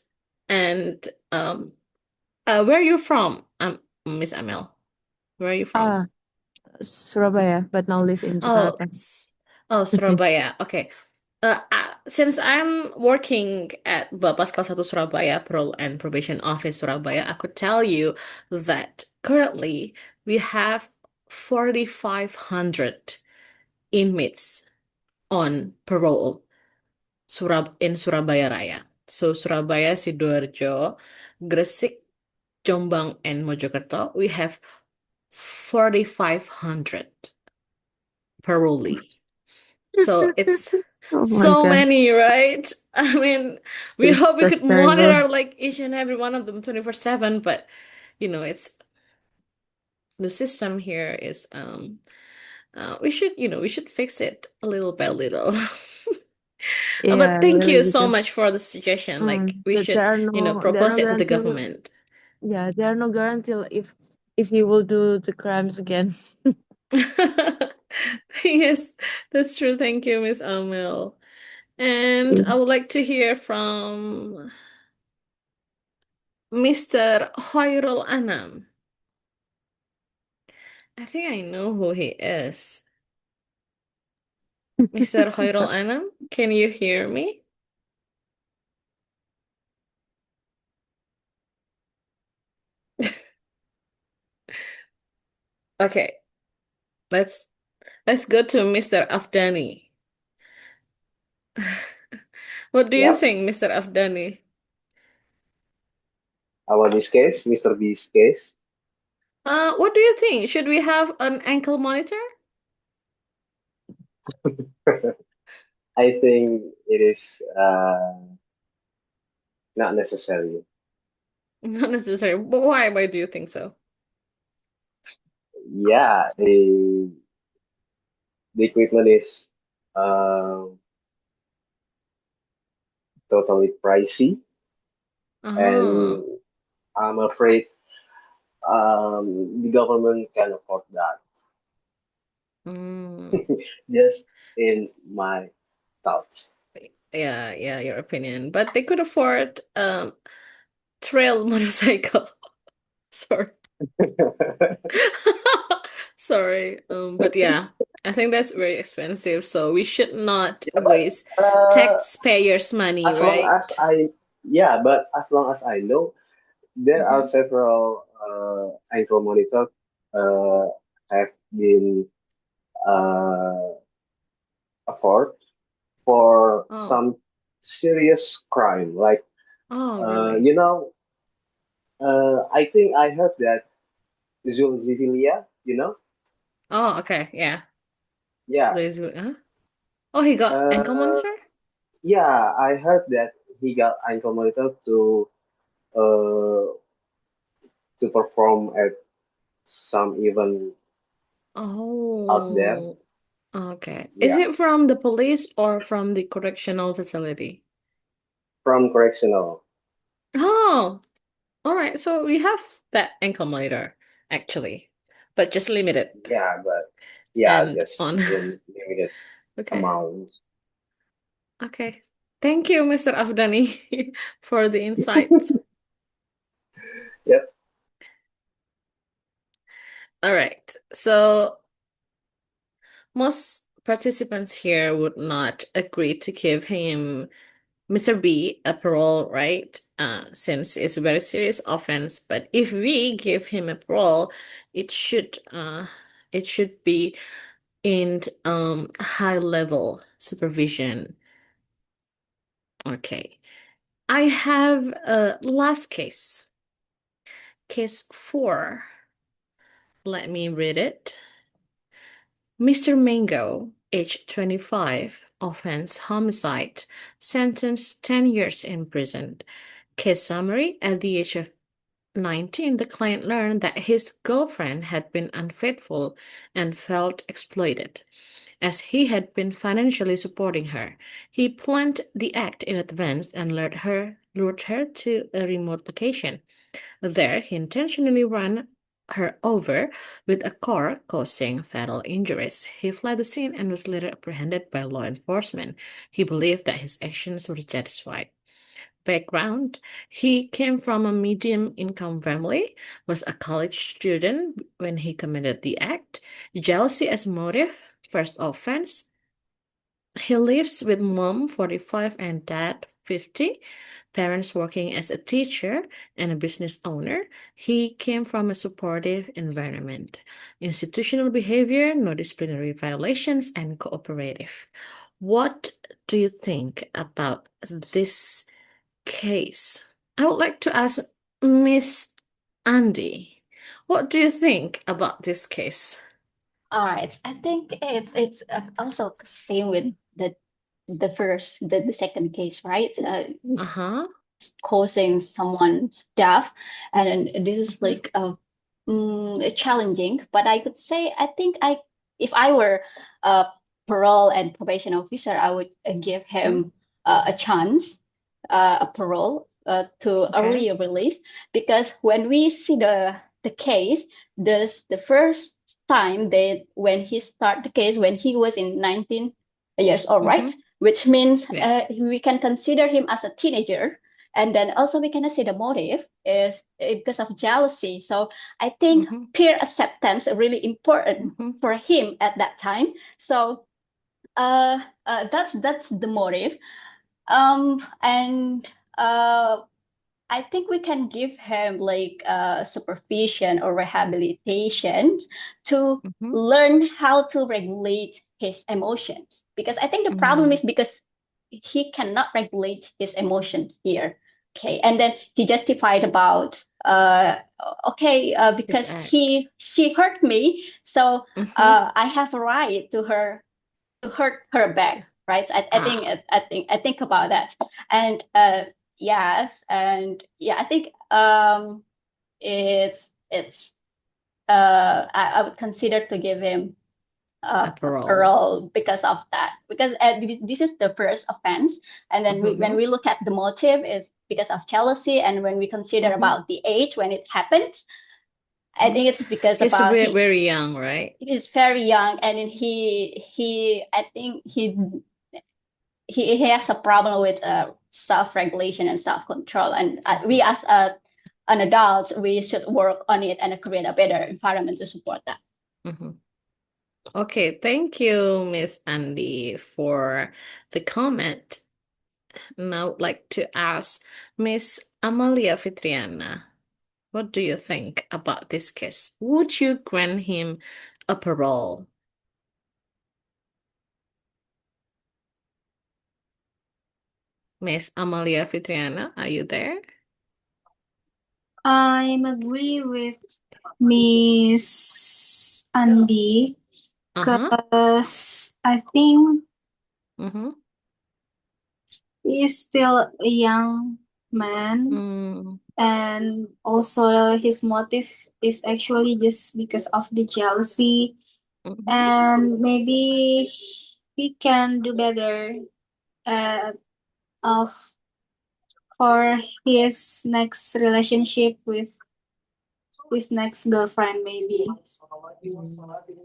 where are you from, Miss Amel? Where are you from? Surabaya, but now live in Oh, Jakarta. Surabaya. Okay. Since I'm working at Bapas Kelas 1 Surabaya, Parole and Probation Office Surabaya, I could tell you that currently we have 4,500 inmates on parole in Surabaya Raya. So Surabaya, Sidoarjo, Gresik, Jombang, and Mojokerto, we have 4,500 parolee. So it's Oh my so God. many, right? I mean, we It's hope we could terrible. monitor like each and every one of them 24/7, but you know, it's the system here is we should fix it a little by little. Yeah, But thank really, you so because much for the suggestion. Like we there should, are no propose it to the guarantee. government. Yeah, there are no guarantee if he will do the crimes again. Yes, that's true. Thank you, Miss Amel. And I would like to hear from Mr. Khairul Anam. I think I know who he is. Mr. Khairul Anam, can you hear me? Okay, let's go to Mr. Afdani. What do you Yep. think, Mr. Afdani? About this case, Mr. B's case, What do you think? Should we have an ankle monitor? I think it is not necessary. Not necessary. But why? Why do you think so? Yeah, the equipment is totally pricey, and I'm afraid the government can afford that. Just in my thoughts. Yeah, your opinion. But they could afford trail motorcycle. Sorry. Sorry. But yeah, I think that's very expensive, so we should not waste taxpayers' money, As long right? as but as long as I know, there are several ankle monitors have been afford for some serious crime, like really? I think I heard that Zulzivilia, Oh, okay, yeah. Yeah. Huh? Oh, he got ankle monitor? Yeah, I heard that he got ankle monitor uh to perform at some event out there. Oh, okay. Is Yeah, it from the police or from the correctional facility? from correctional. Oh, all right. So we have that ankle monitor actually, but just limited Yeah, but and just on. in limited Okay. amount. Okay. Thank you, Mr. Afdani, for the insights. Yep. All right. So most participants here would not agree to give him Mr. B a parole, right? Since it's a very serious offense. But if we give him a parole, it should be in high level supervision. Okay. I have a last case. Case 4. Let me read it. Mr. Mango, age 25, offense homicide, sentenced 10 years in prison. Case summary: at the age of 19, the client learned that his girlfriend had been unfaithful and felt exploited. As he had been financially supporting her, he planned the act in advance and lured her to a remote location. There, he intentionally ran her over with a car, causing fatal injuries. He fled the scene and was later apprehended by law enforcement. He believed that his actions were justified. Background: he came from a medium-income family, was a college student when he committed the act. Jealousy as motive, first offense. He lives with mom, 45, and dad, 50. Parents working as a teacher and a business owner. He came from a supportive environment. Institutional behavior, no disciplinary violations, and cooperative. What do you think about this case? I would like to ask Miss Andy, what do you think about this case? All right. I think it's also same with the second case, right? Uh-huh. Causing someone's death, and this is like challenging. But I could say I think if I were a parole and probation officer, I would give him a chance, a parole to early release, because when we see the case, the first time when he start the case when he was in 19 years old, right? Which means Yes. we can consider him as a teenager. And then also we can see the motive is because of jealousy. So I think peer acceptance is really important for him at that time. So that's the motive. And I think we can give him like supervision or rehabilitation to learn how to regulate his emotions. Because I think the problem is because he cannot regulate his emotions here. Okay, and then he justified about because she hurt me, so I have a right to hurt her back, right? I think about that, and yes, and yeah, I think it's I would consider to give him a parole because of that, because this is the first offense, and then when we look at the motive is because of jealousy, and when we consider about the age when it happened, I think it's because He's about very young, right? he's very young, and then I think he has a problem with self-regulation and self-control, and we as an adult, we should work on it and create a better environment to support that. Okay, thank you, Miss Andy, for the comment. Now I'd like to ask Miss Amalia Fitriana, what do you think about this case? Would you grant him a parole? Miss Amalia Fitriana, are you there? I'm agree with Miss Andy because I think he is still a young man, and also his motive is actually just because of the jealousy, and maybe he can do better of for his next relationship with his next girlfriend, maybe.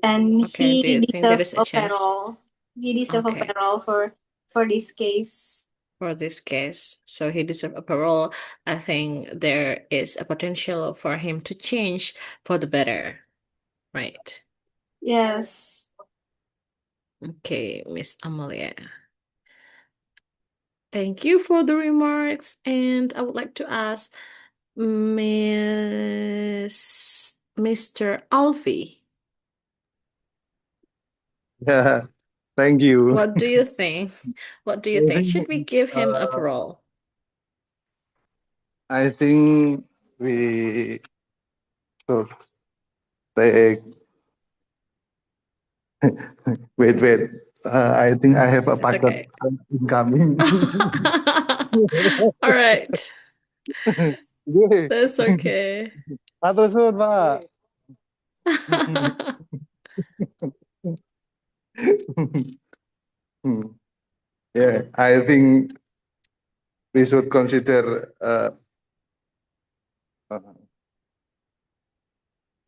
And Okay, do you he think there is deserves a a chance? parole. He deserves a Okay. parole for this case. For this case, so he deserves a parole. I think there is a potential for him to change for the better, right? Yes. Okay, Miss Amalia. Thank you for the remarks, and I would like to ask Mr. Alfie, Yeah, thank you. what do you think? What do you think? Should we give him a parole? I think we should take. Wait. I think I have a It's packet okay. incoming. All right, Oke. that's okay. Matur suwun, Pak. Yeah, I think we should consider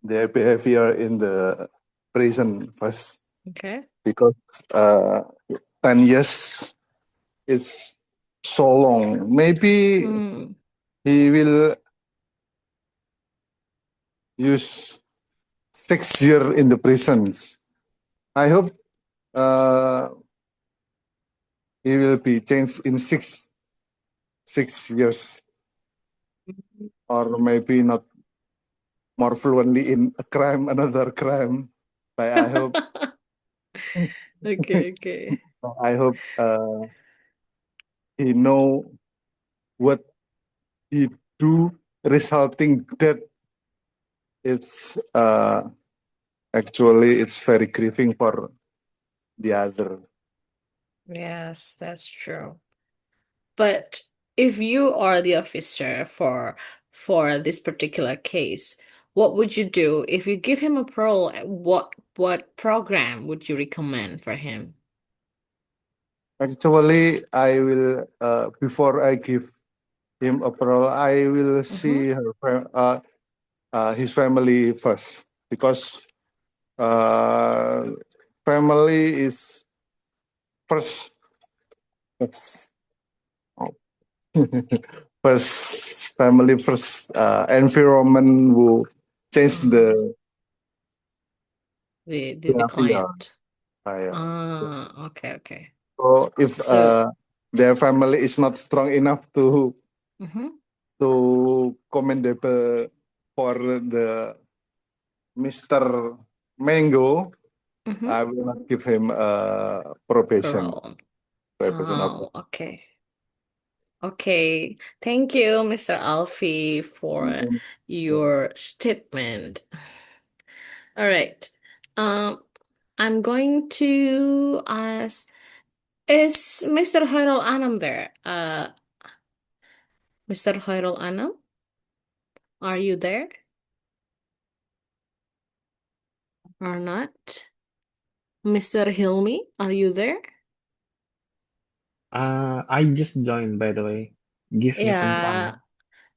their behavior in the prison first, Okay. because 10 years it's so long. Maybe he will use 6 years in the prisons. I hope he will be changed in six years, or maybe not more fluently in a crime, another crime. But I hope Okay. I hope he know what he do, resulting that it's actually it's very grieving for the other. Yes, that's true. But if you are the officer for this particular case, what would you do if you give him a parole? What program would you recommend for him? Actually, I will before I give him a parole, I will see his family first, because family is first. First family, first environment will change the behavior. client. Okay. So if So, their family is not strong enough to commendable for the Mr. Mango, I will not give him probation. parole. Probation Oh, okay. Thank you, Mr. Alfie, for your statement. All right. I'm going to ask, is Mr. Khairul Anam there? Mr. Khairul Anam, are you there or not? Mr. Hilmi, are you there? I just joined, by the way. Give me some time.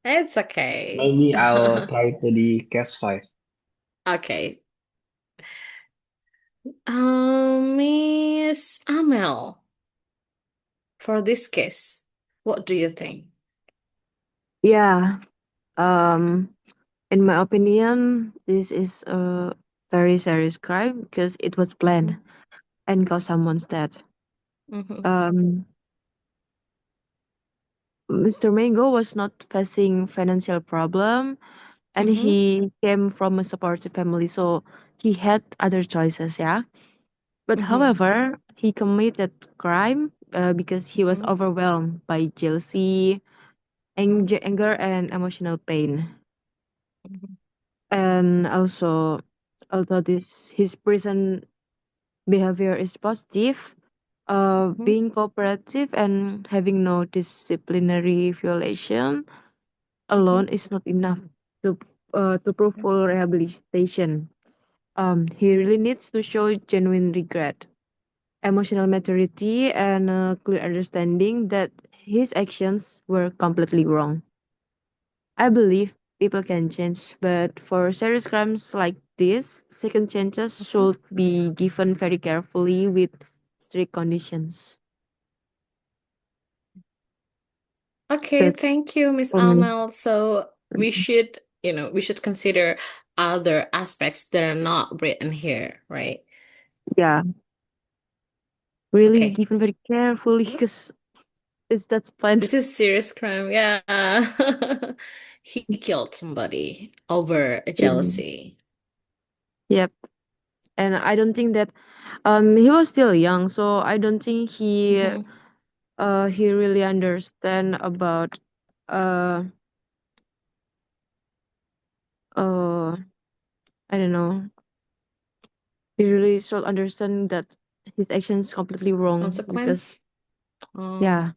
It's okay. Maybe I'll try to the case 5. Okay. Miss Amel, for this case, what do you think? Yeah. In my opinion, this is a very serious crime because it was planned and caused someone's death. Mr. Mango was not facing financial problem, and he came from a supportive family, so he had other choices, yeah. But however, he committed crime because he was overwhelmed by jealousy, anger, and emotional pain. And also, although his prison behavior is positive, being cooperative and having no disciplinary violation alone is not enough to prove full rehabilitation. He really needs to show genuine regret, emotional maturity, and a clear understanding that his actions were completely wrong. I believe people can change, but for serious crimes like this, second chances should be given very carefully with strict conditions. Okay, That's thank you, Miss for me. Amel. So we should, we should consider other aspects that are not written here, right? Yeah, really Okay. even very carefully because that's fun. This is serious crime. Yeah. He killed somebody over a jealousy. Yep. And I don't think that he was still young, so I don't think he really understand about uh I don't know. He really should understand that his action is completely wrong because Consequence? yeah,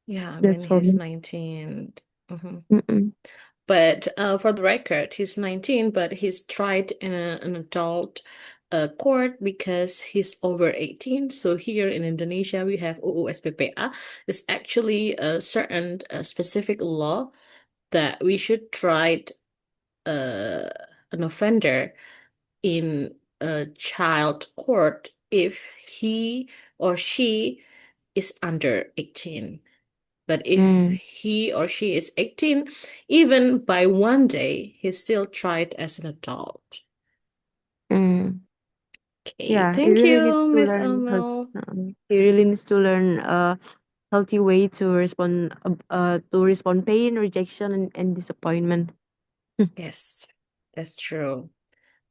Yeah, I mean, that's for he's me. 19. Mm-mm. But for the record, he's 19, but he's tried in an adult court because he's over 18. So here in Indonesia, we have UU SPPA. It's actually a certain specific law that we should try an offender in a child court if he or she is under 18. But if he or she is 18, even by one day, he's still tried as an adult. Okay, Yeah, thank you, Miss Amel. he really needs to learn a healthy way to respond pain, rejection, and disappointment. Yes, that's true.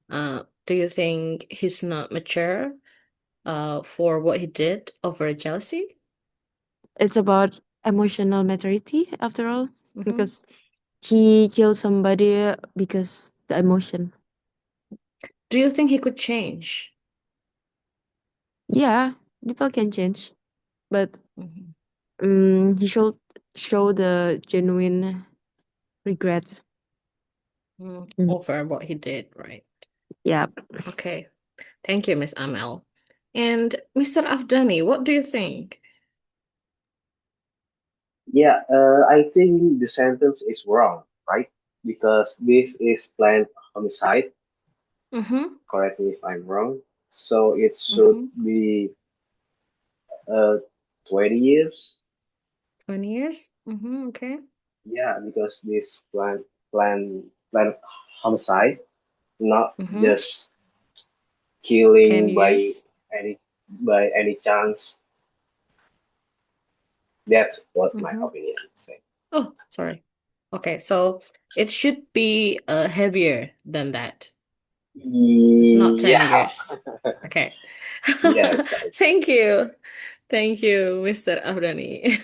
Do you think he's not mature for what he did over jealousy? It's about emotional maturity after all, because he killed somebody because the emotion. Do you think he could change? Yeah, people can change, but he should show the genuine regret. Over what he did, right? Yeah. Okay. Thank you, Miss Amel. And Mr. Afdani, what do you think? Yeah, I think the sentence is wrong, right? Because this is planned homicide. Correct me if I'm wrong. So it should be 20 years. 20 years? Okay. Yeah, because this plan homicide, not just 10 killing years? by any chance. That's what my opinion say. Oh, sorry. Okay, so it should be heavier than that. It's not 10 Yeah. years. Okay. Yes. Thank you. Thank you, Mr. Afdani.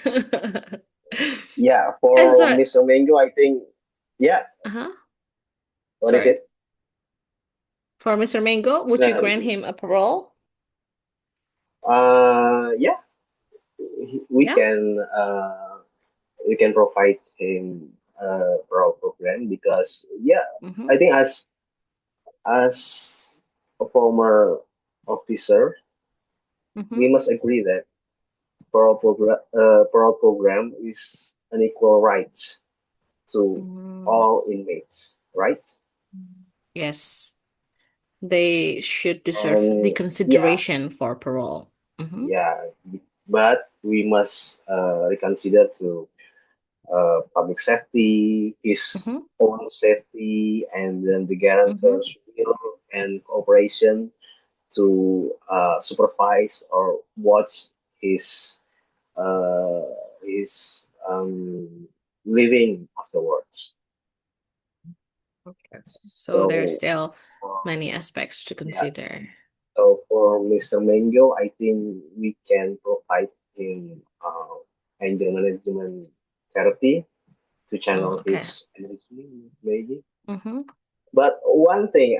Yeah, for Sorry. Mr. Mango, I think, yeah. What is Sorry. it? For Mr. Mango, would you grant him a parole? Yeah. We can provide him a parole program because I think as a former officer, we must agree that parole program is an equal right to all inmates, right? Yes. They should deserve the consideration for parole. Yeah, but we must reconsider to public safety, his own safety, and then the guarantor's will and cooperation to supervise or watch his uh, his living afterwards. Okay. So there's still many aspects to consider. So for Mr. Mango, I think we can provide him anger management therapy to channel his energy, maybe. But one thing,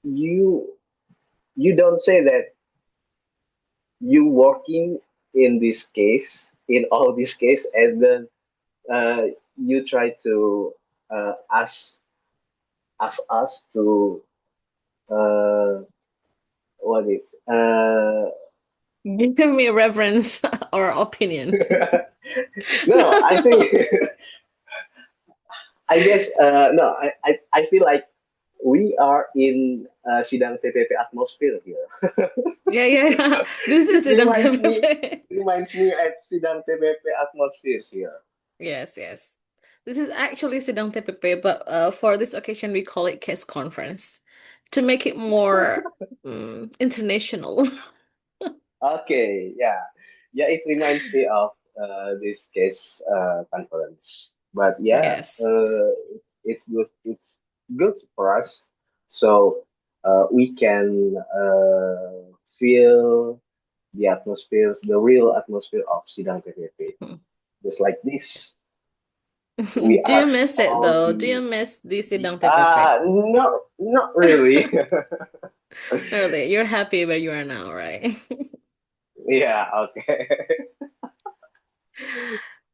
you don't say that you working in this case, in all this case, and then you try to ask us to what is Give me a reference or opinion. no, I think I guess no, I feel like we are in sidang TPP atmosphere here. Yeah. This is sidang reminds me TPP. reminds me at Sidang TPP atmospheres here. Yes, yes. This is actually Sidang TPP, but for this occasion we call it case conference to make it more international. Okay, yeah. Yeah, it reminds me of this case conference. But yeah, Yes. it's good for us. So we can feel the atmosphere, the real atmosphere of Sidang TPP. Just like this, we Do are you miss it all though? Do you in. miss the Sidang TPP? Not really. Really, you're happy where you are now, right? Yeah, okay.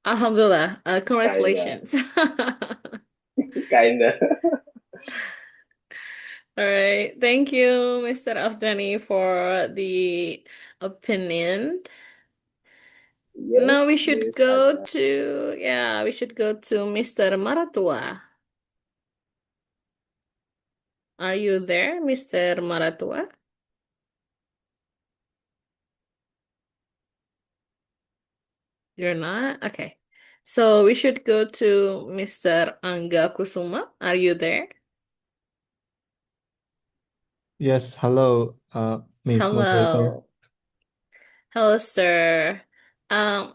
Alhamdulillah. Kinda, Congratulations. kinda. All right. Thank you, Mr. Afdani, for the opinion. Now we Yes, should Miss go Aga. to, yeah, we should go to Mr. Maratua. Are you there, Mr. Maratua? You're not? Okay. So we should go to Mr. Angga Kusuma. Are you there? Yes, hello, Miss Moderator. Hello. Hello, sir. Um,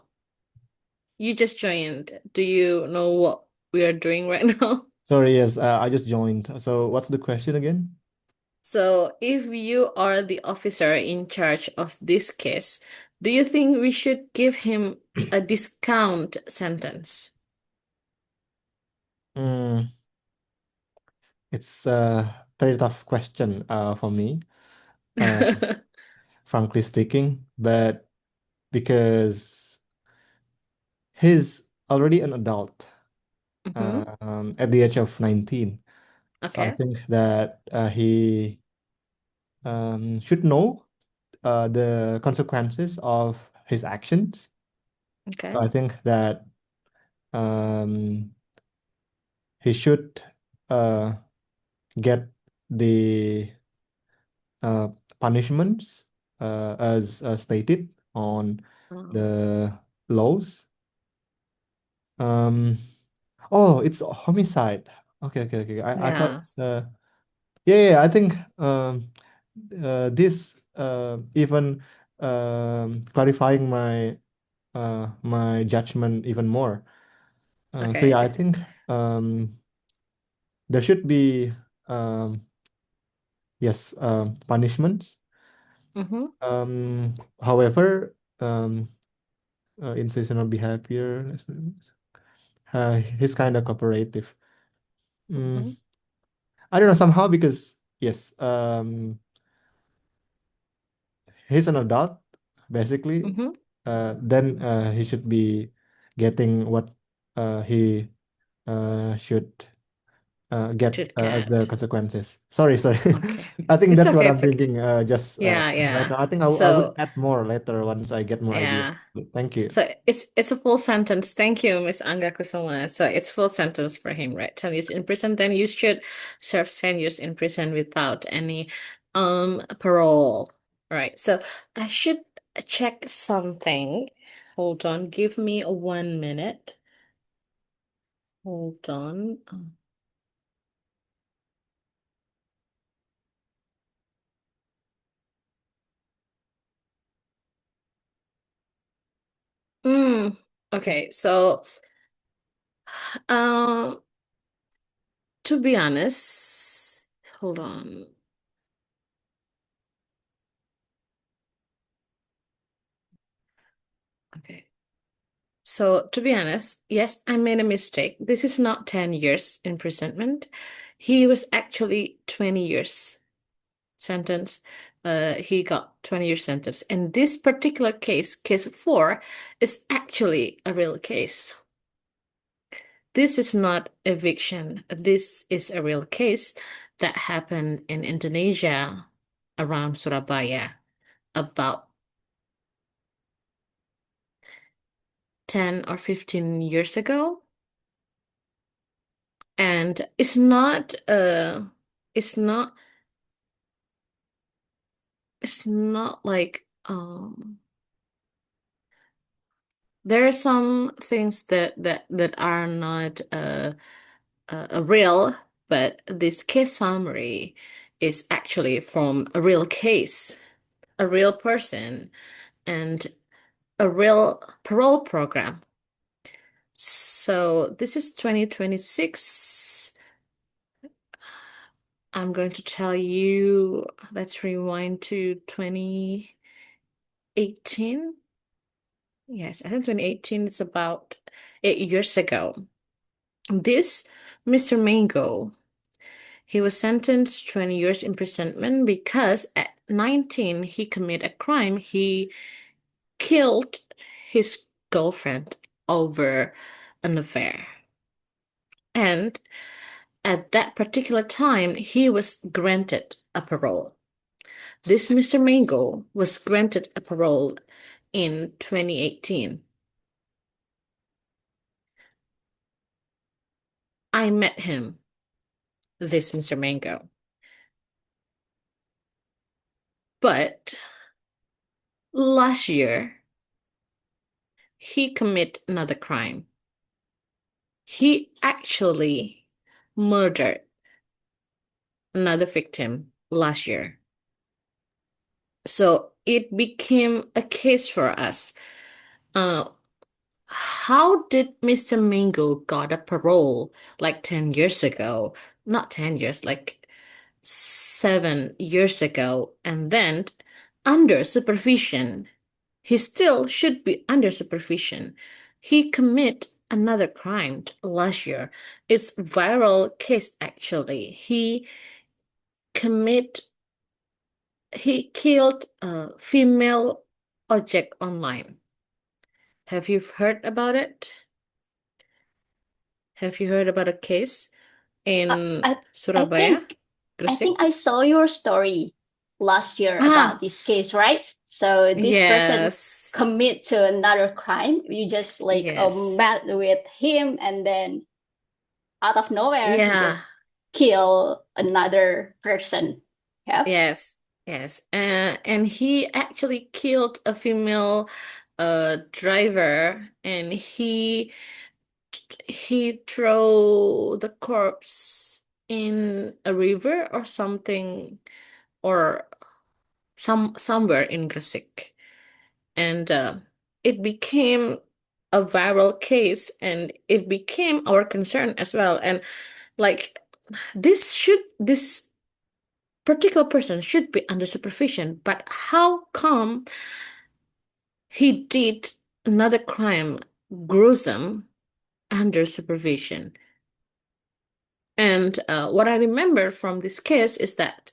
you just joined. Do you know what we are doing right now? Sorry, yes, I just joined. So what's the question again? So, if you are the officer in charge of this case, do you think we should give him a discount sentence? Mm, it's a very tough question for me, frankly speaking, but because he's already an adult at the age of 19. So I Okay. think that he should know the consequences of his actions. Okay. So I think that um, he should uh, get the uh, punishments as stated on the laws. Oh, it's homicide. Okay. I thought Yeah. yeah, I think this even clarifying my judgment even more. So yeah, Okay. I think there should be um, yes punishments. However, in seasonal behavior, he's kind of cooperative. I don't know somehow because yes, he's an adult basically. Then he should be getting what he should get Should as the get. consequences. Sorry. Okay. I think It's that's what okay. I'm It's okay. thinking. Just Yeah, right yeah. now. I think I would So, add more later once I get more ideas. yeah. Thank you. So it's a full sentence. Thank you, Miss Angga Kusuma. So it's full sentence for him, right? 10 years in prison. Then you should serve 10 years in prison without any parole. Right. So I should check something. Hold on. Give me 1 minute. Hold on. Okay. So um to be honest, hold on. Okay. So, to be honest, yes, I made a mistake. This is not 10 years imprisonment. He was actually 20 years sentence. He got 20 year sentence. And this particular case, case 4, is actually a real case. This is not eviction. This is a real case that happened in Indonesia around Surabaya about 10 or 15 years ago. And it's not it's not like there are some things that are not real, but this case summary is actually from a real case, a real person, and a real parole program. So this is 2026. I'm going to tell you, let's rewind to 2018. Yes, I think 2018 is about 8 years ago. This Mr. Mango, he was sentenced 20 years imprisonment because at 19 he committed a crime. He killed his girlfriend over an affair. And at that particular time, he was granted a parole. This Mr. Mango was granted a parole in 2018. I met him, this Mr. Mango. But last year, he committed another crime. He actually murdered another victim last year. So it became a case for us. How did Mr. Mango got a parole like 10 years ago? Not 10 years, like 7 years ago, and then under supervision. He still should be under supervision. He commit another crime last year. It's viral case actually. He killed a female object online. Have you heard about it? Have you heard about a case in I Surabaya, I Gresik? think I saw your story last year about this case, right? So this person Yes, commit to another crime. You just like yes, met with him, and then out of nowhere he yeah, just kill another person. Yeah. yes, yes. And he actually killed a female driver, and he threw the corpse in a river or something, or somewhere in Gresik. And it became a viral case, and it became our concern as well. And like this particular person should be under supervision, but how come he did another crime, gruesome, under supervision? And what I remember from this case is that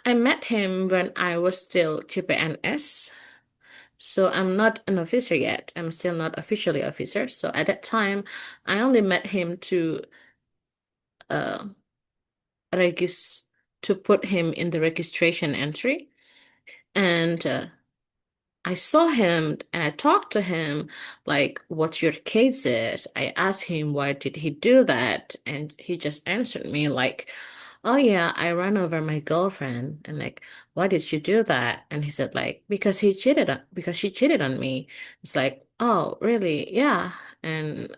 I met him when I was still CPNS. So I'm not an officer yet. I'm still not officially officer. So at that time, I only met him to uh put him in the registration entry. And I saw him and I talked to him like, what's your case is? I asked him why did he do that? And he just answered me like, oh yeah, I ran over my girlfriend. And like, why did you do that? And he said like, because she cheated on me. It's like, oh, really? Yeah. And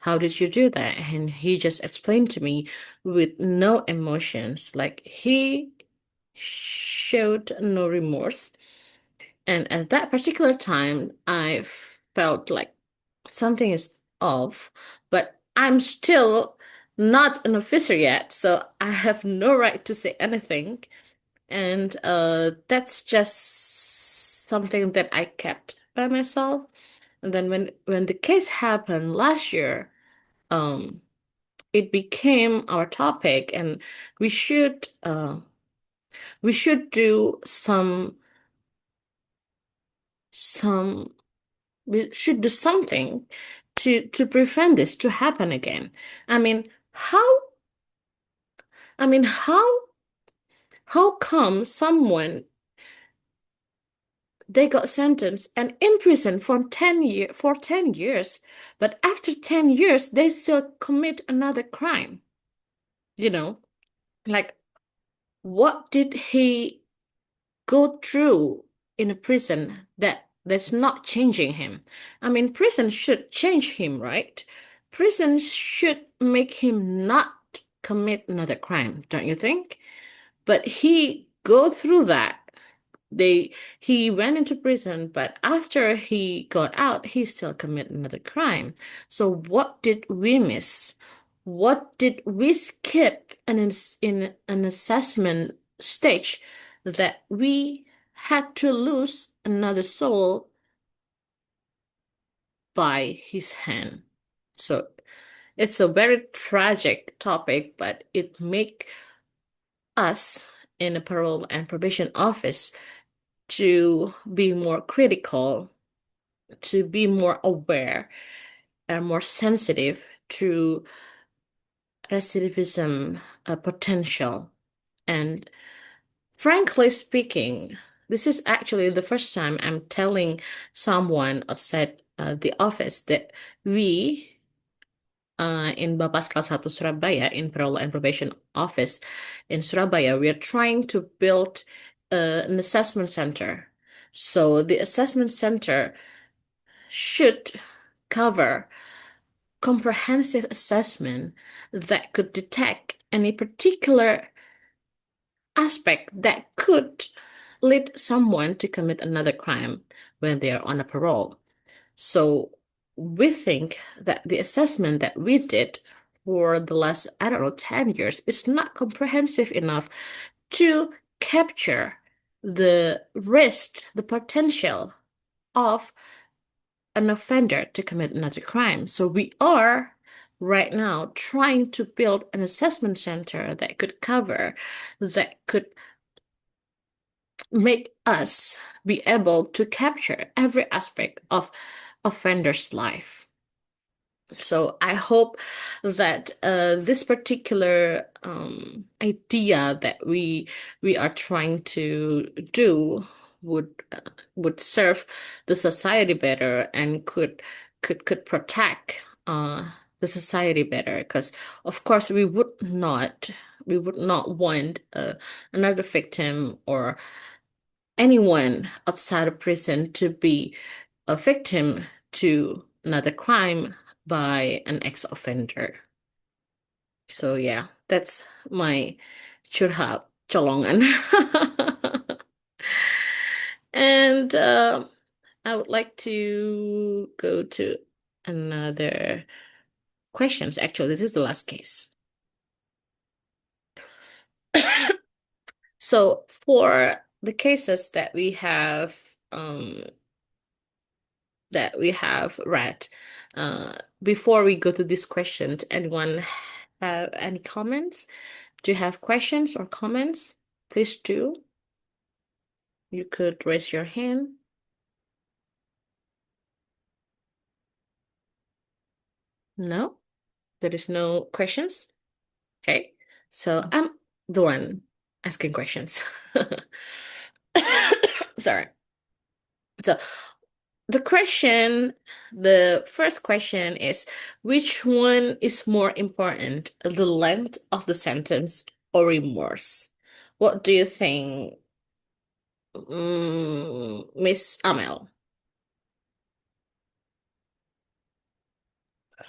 how did you do that? And he just explained to me with no emotions. Like he showed no remorse. And at that particular time, I felt like something is off, but I'm still not an officer yet, so I have no right to say anything. And that's just something that I kept by myself. And then when the case happened last year, it became our topic, and we should do some we should do something to prevent this to happen again. I mean, how how come someone they got sentenced and in prison for 10 years, but after 10 years they still commit another crime? You know, like what did he go through in a prison that That's not changing him. I mean, prison should change him, right? Prison should make him not commit another crime, don't you think? But he go through that. He went into prison, but after he got out, he still committed another crime. So what did we miss? What did we skip in an assessment stage that we had to lose another soul by his hand? So it's a very tragic topic, but it make us in the parole and probation office to be more critical, to be more aware and more sensitive to recidivism potential. And frankly speaking, this is actually the first time I'm telling someone outside the office that we in Bapas Kelas 1 Surabaya, in Parole and Probation Office in Surabaya, we are trying to build an assessment center. So the assessment center should cover comprehensive assessment that could detect any particular aspect that could lead someone to commit another crime when they are on a parole. So we think that the assessment that we did for the last, 10 years is not comprehensive enough to capture the risk, the potential of an offender to commit another crime. So we are right now trying to build an assessment center that could cover, that could make us be able to capture every aspect of offender's life. So I hope that this particular idea that we are trying to do would serve the society better and could protect the society better. Because of course we would not want another victim or anyone outside of prison to be a victim to another crime by an ex-offender. So yeah, that's my curhat colongan. And I would like to go to another questions. Actually, this is the last case. So for the cases that we have read, before we go to these questions, anyone have any comments? Do you have questions or comments? Please do. You could raise your hand. No, there is no questions. Okay, so I'm the one asking questions. Sorry. So the first question is, which one is more important, the length of the sentence or remorse? What do you think, Miss Amel?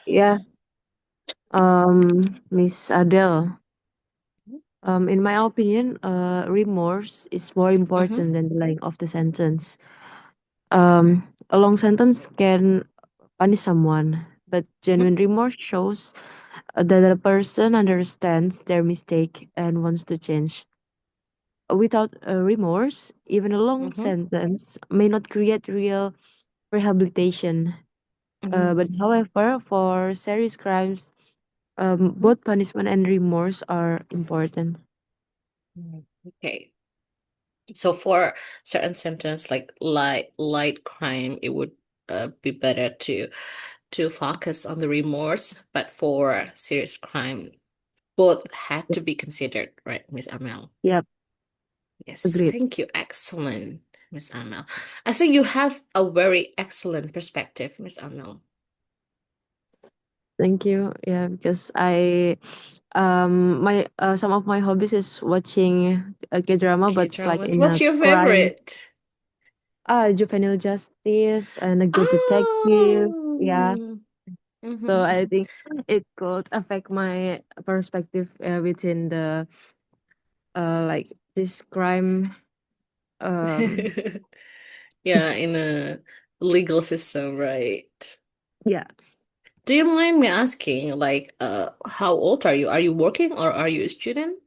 Yeah, Miss Adele. In my opinion, remorse is more important than the length of the sentence. A long sentence can punish someone, but genuine remorse shows that a person understands their mistake and wants to change. Without remorse, even a long sentence may not create real rehabilitation. But however, for serious crimes, both punishment and remorse are important. Okay. So for certain sentence like light crime, it would be better to focus on the remorse, but for serious crime, both had to be considered, right, Miss Amel? Yep, Yes, agreed. thank you. Excellent, Miss Amel. I think you have a very excellent perspective, Miss Amel. Thank you. Yeah, because my some of my hobbies is watching K-drama, but it's like K-dramas. in What's a your crime. favorite? juvenile justice and a good detective. Yeah. Oh. So I Mm-hmm. think it could affect my perspective within the like this crime. Yeah, in a legal system, right? Yeah. Do you mind me asking, like, how old are you? Are you working or are you a student?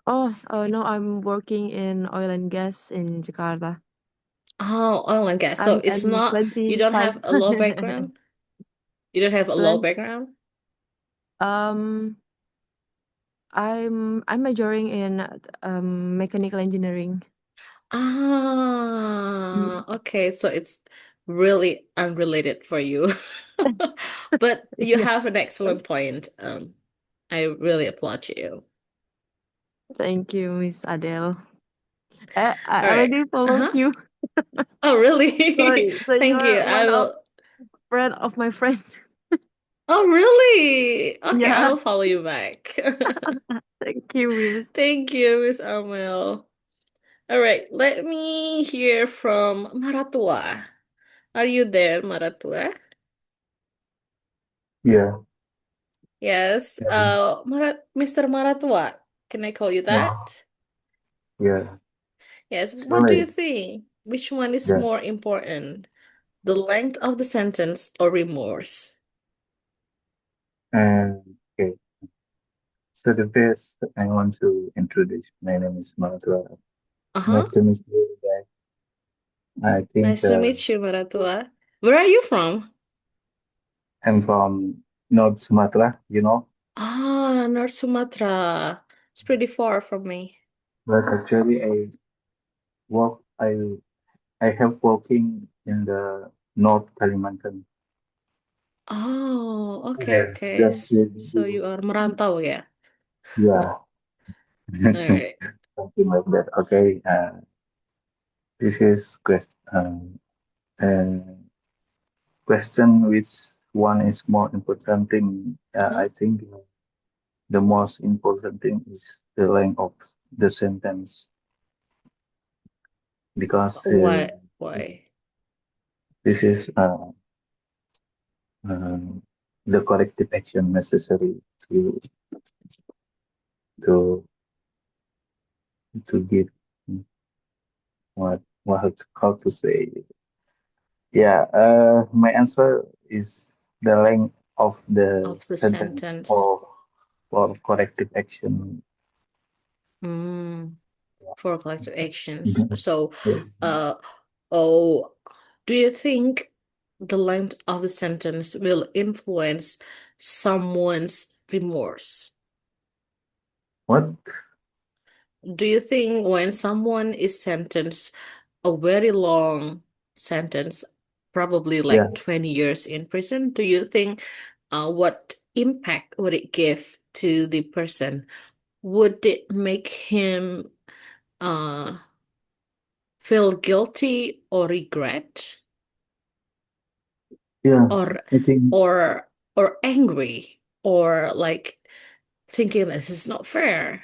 Oh, no, I'm working in oil and gas in Jakarta. Oh, oil and gas. So it's I'm not, you don't 25. have a law background? You don't have a law Plan. background? Um, I'm majoring in mechanical engineering. Ah, okay. So it's really unrelated for you. But you Yeah. have an excellent point. I really applaud you. Thank you, Miss Adele. I All right. already followed Uh-huh. you. Oh, So, really? so Thank you. you're I one of will. friend of my friend. Oh, really? Okay, I Yeah. will follow you back. Thank you, Miss. Thank you, Miss Amel. All right, let me hear from Maratua. Are you there, Maratua? Yeah, Yes. yeah, Mr. Maratua, can I call you yeah, that? yeah. Yes. It's What do you really, think? Which one is yeah. more important? The length of the sentence or remorse? And okay, so the best I want to introduce. My name is Matua. Uh-huh. Nice to meet you guys. I think Nice to meet you, Maratua. Where are you from? I'm from North Sumatra, Ah, North Sumatra. It's pretty far from me. but actually work. I have working in the North Kalimantan. Oh, okay, Yeah, okay. just with So you you. are merantau ya? Yeah, All right. something like that. Okay. This is uh, question which one is more important thing. Uh-huh. I think the most important thing is the length of the sentence because Why? Why? this is um, the corrective action necessary to to to give what how to say. Yeah, my answer is the length of the Of the sentence sentence. for corrective action. Mm, for collective actions. Mhm. So, Yes. uh, oh, do you think the length of the sentence will influence someone's remorse? What? Do you think when someone is sentenced a very long sentence, probably Yeah. like 20 years in prison, do you think what impact would it give to the person? Would it make him uh feel guilty or regret Yeah. or I think or or angry or like thinking this is not fair?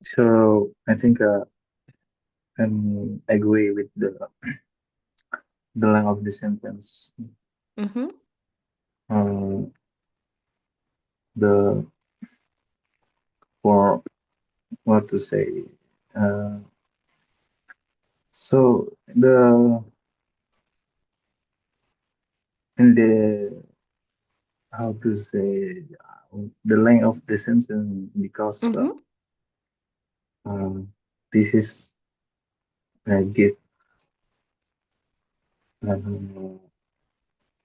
so. I think I agree with the length of the sentence. Mm-hmm. Uh, the for what to say. Uh, so in the how to say the length of the sentence because Mm-hmm. this is give uh,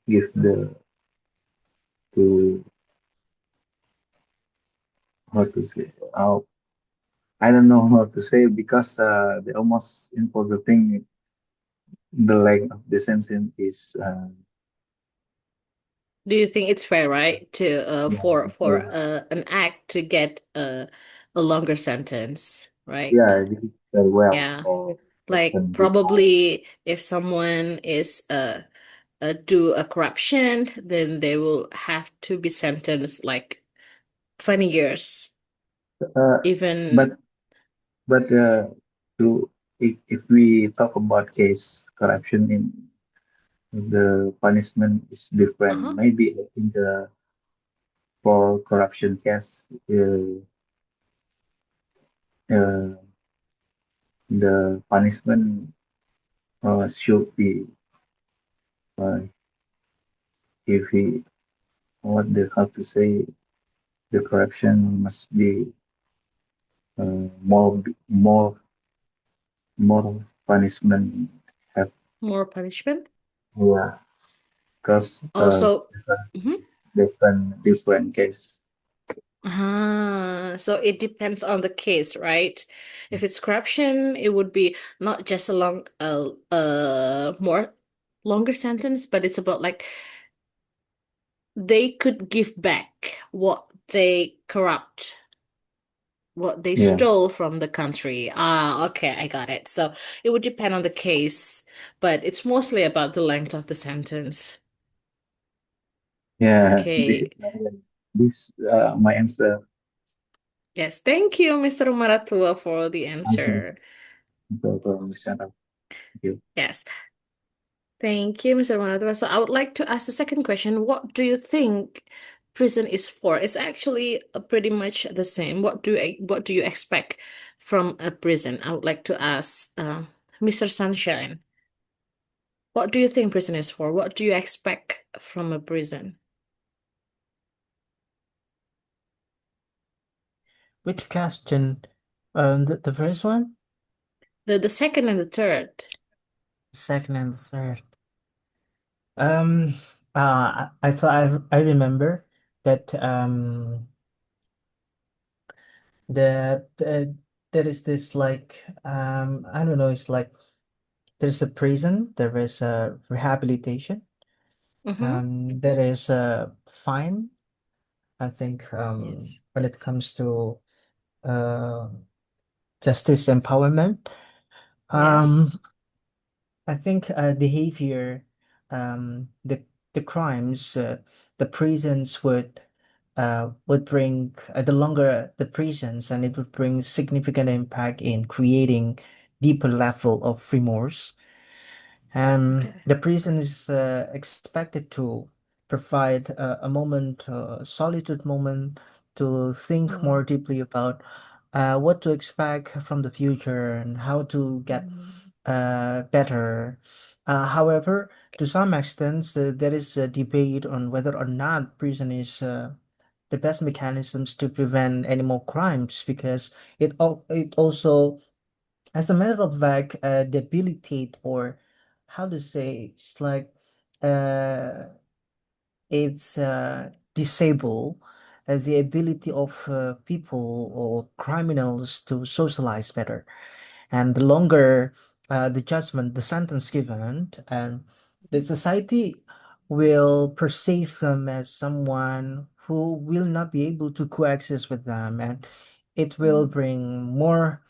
give the to how to say I don't know how to say because the almost important thing the length of the sentence is Do you think it's fair, right, to yeah, for an act to get a longer sentence, right? yeah, this is very well Yeah. for Like person before. probably if someone is do a corruption, then they will have to be sentenced like 20 years. Uh, but Even but to if we talk about case corruption in the punishment is different. Maybe in the for corruption case, uh, the punishment should be if we what they have to say, the corruption must be more punishment have More punishment? yeah because Also, different case. So it depends on the case, right? If it's corruption, it would be not just more longer sentence, but it's about like they could give back what they corrupt, what they Yeah. stole from the country. Okay, I got it. So it would depend on the case, but it's mostly about the length of the sentence. Yeah, Okay. this my answer. Yes, thank you, Mr. Maratua, for the answer. Thank you. Yes. Thank you, Mr. Maratua. So I would like to ask the second question. What do you think prison is for? It's actually pretty much the same. What do you expect from a prison? I would like to ask Mr. Sunshine. What do you think prison is for? What do you expect from a prison? Which question? The first one? The second and the third. Second and the third. I thought I remember that that there is this like I don't know, it's like there's a prison, there is a rehabilitation, there is a fine. I think Yes. when it comes to justice empowerment, Yes. I think behavior, the crimes, the prisons would bring the longer the prisons, and it would bring significant impact in creating deeper level of remorse. The prison is expected to provide a moment, a solitude moment, to think more deeply about what to expect from the future and how to get better. However, to some extent, there is a debate on whether or not prison is the best mechanisms to prevent any more crimes, because it also, as a matter of fact, debilitate, or how to say, it's like uh, it's disable the ability of people or criminals to socialize better. And the longer the judgment, the sentence given, and the society will perceive them as someone who will not be able to coexist with them, and it will bring more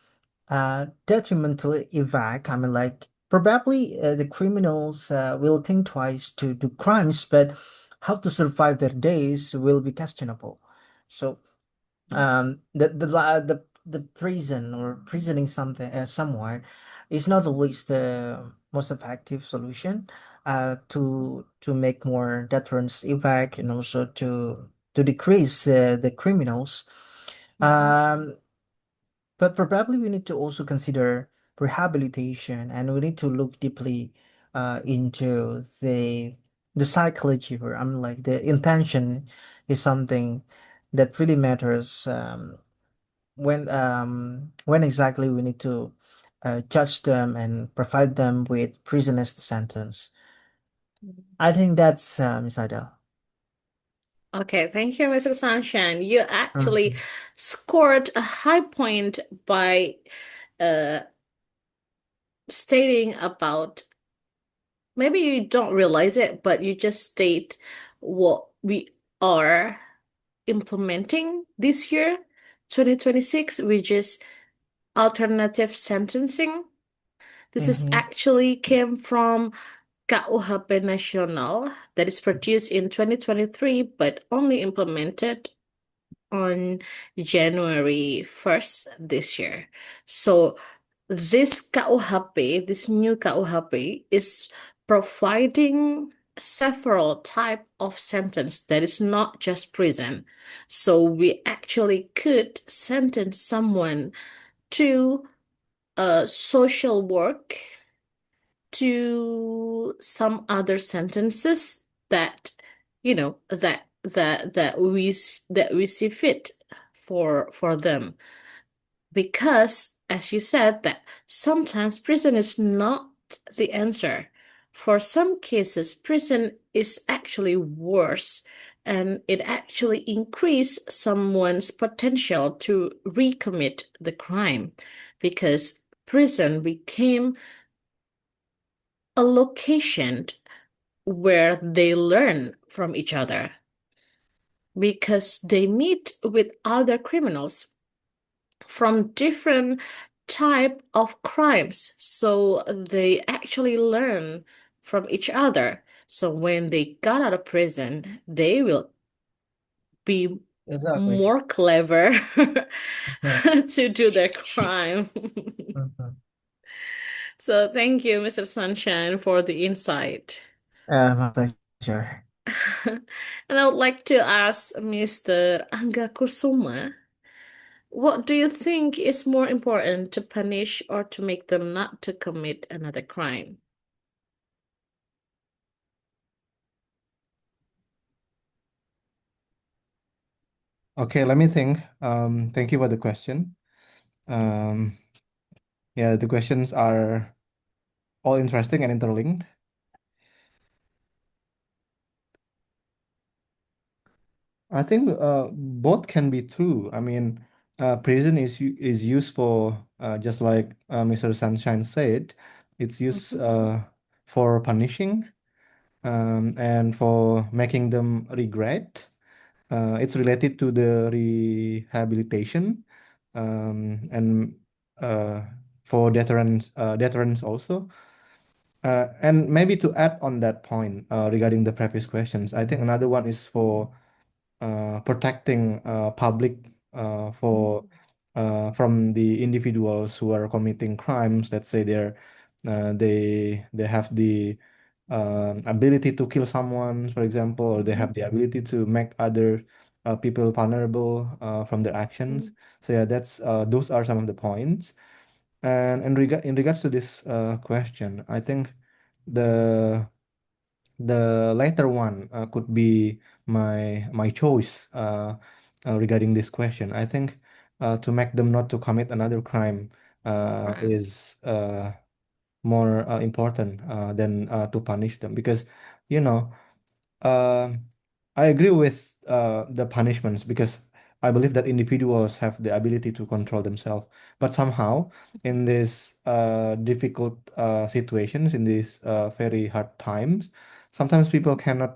detrimental effect. I mean, like probably the criminals will think twice to do crimes, but how to survive their days will be questionable. So the prison or prisoning something someone is not always the most effective solution to make more deterrence effect, and also to decrease the criminals. But probably we need to also consider rehabilitation, and we need to look deeply into the psychology, or I mean, like the intention is something that really matters. When exactly we need to judge them and provide them with prison as the sentence. I think that's Miss Ida. Okay, thank you, Mr. Sunshine. You actually scored a high point by stating about, maybe you don't realize it, but you just state what we are implementing this year, 2026, which is alternative sentencing. This is actually came from KUHP Nasional that is produced in 2023, but only implemented on January 1st this year. So this KUHP, this new KUHP, is providing several type of sentence that is not just prison. So we actually could sentence someone to social work, to some other sentences that that we see fit for them, because as you said that sometimes prison is not the answer. For some cases prison is actually worse, and it actually increase someone's potential to recommit the crime, because prison became a location where they learn from each other, because they meet with other criminals from different type of crimes, so they actually learn from each other. So when they got out of prison they will be Exactly. more clever Mhm. to do their crime. Mhm. So thank you, Mr. Sunshine, for the insight. My pleasure. And I would like to ask Mr. Angga Kusuma, what do you think is more important, to punish or to make them not to commit another crime? Okay, let me think. Thank you for the question. Yeah, the questions are all interesting and interlinked. I think both can be true. I mean, prison is used for just like Mr. Sunshine said, it's used for punishing and for making them regret. It's related to the rehabilitation and uh, for deterrence also. And maybe to add on that point regarding the previous questions, I think another one is for protecting public from the individuals who are committing crimes. Let's say they have the ability to kill someone, for example, or they have the ability to make other people vulnerable from their actions. So yeah, that's those are some of the points. And in regards to this question, I think the the latter one could be my choice regarding this question. I think to make them not to commit another crime is more important than to punish them, because you know uh, I agree with the punishments, because I believe that individuals have the ability to control themselves. But somehow, in these difficult situations, in these very hard times, sometimes people can't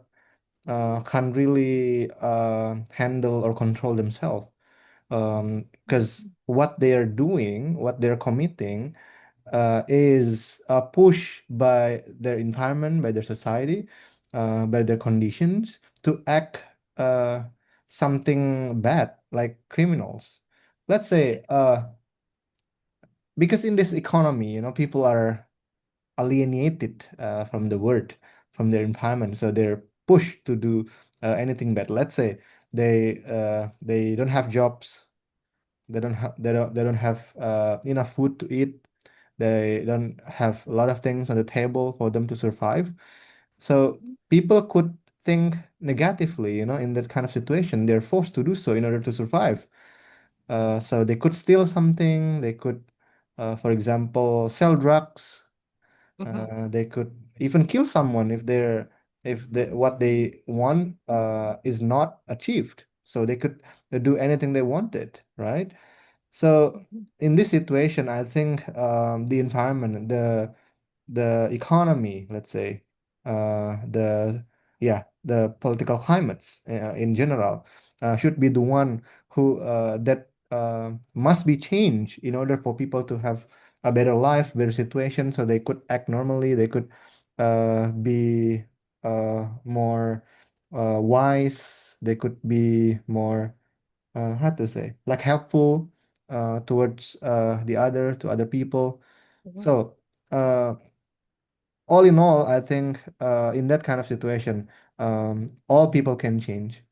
really handle or control themselves. Because what they are doing, what they're committing, is pushed by their environment, by their society, by their conditions to act something bad, like criminals. Let's say, because in this economy, people are alienated from the world, from their environment, so they're pushed to do anything bad. Let's say they don't have jobs, they don't have enough food to eat. They don't have a lot of things on the table for them to survive. So people could think negatively, in that kind of situation. They're forced to do so in order to survive. So they could steal something. They could, for example, sell drugs. They could even kill someone if what they want is not achieved. So they could do anything they wanted, right? So in this situation, I think the environment, the economy, let's say, the yeah, the political climates in general should be the one who that must be changed in order for people to have a better life, better situation, so they could act normally, they could be more wise, they could be more how to say, like helpful towards to other people. Mhm. So all in all, I think in that kind of situation, all people can change.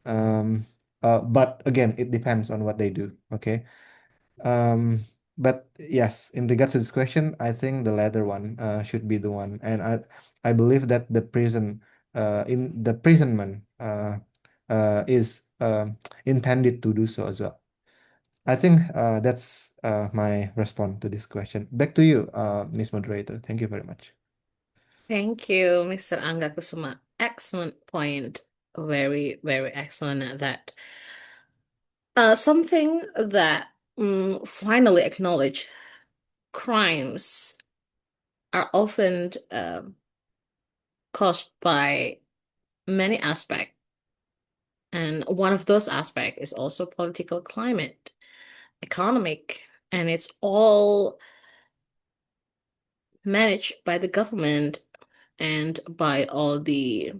But again, it depends on what they do. Okay. But yes, in regards to this question, I think the latter one should be the one, and I believe that the imprisonment is intended to do so as well. I think that's my response to this question. Back to you, Miss Moderator. Thank you very much. Thank you, Mr. Angga Kusuma. Excellent point. Very, very excellent at that. Something that finally acknowledge crimes are often caused by many aspects. And one of those aspects is also political climate, economic, and it's all managed by the government and by all the,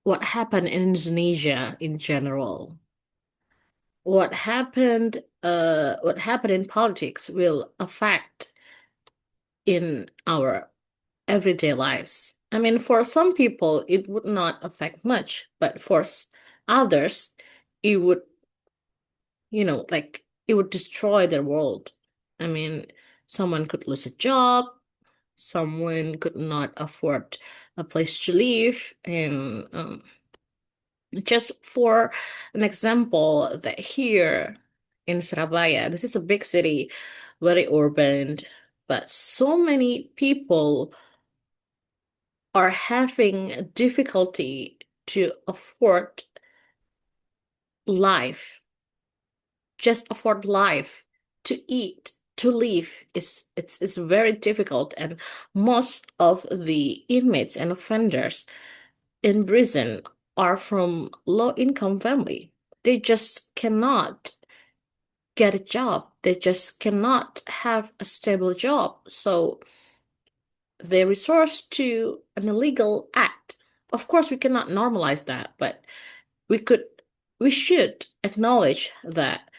what happened in Indonesia in general. What happened in politics will affect in our everyday lives. I mean, for some people, it would not affect much, but for others, it would, it would destroy their world. I mean, someone could lose a job, someone could not afford a place to live, and just for an example, that here in Surabaya, this is a big city, very urban, but so many people are having difficulty to afford life, just afford life, to eat, to live. It's very difficult, and most of the inmates and offenders in prison are from low-income family. They just cannot get a job. They just cannot have a stable job. So they resort to an illegal act. Of course, we cannot normalize that, but we should acknowledge that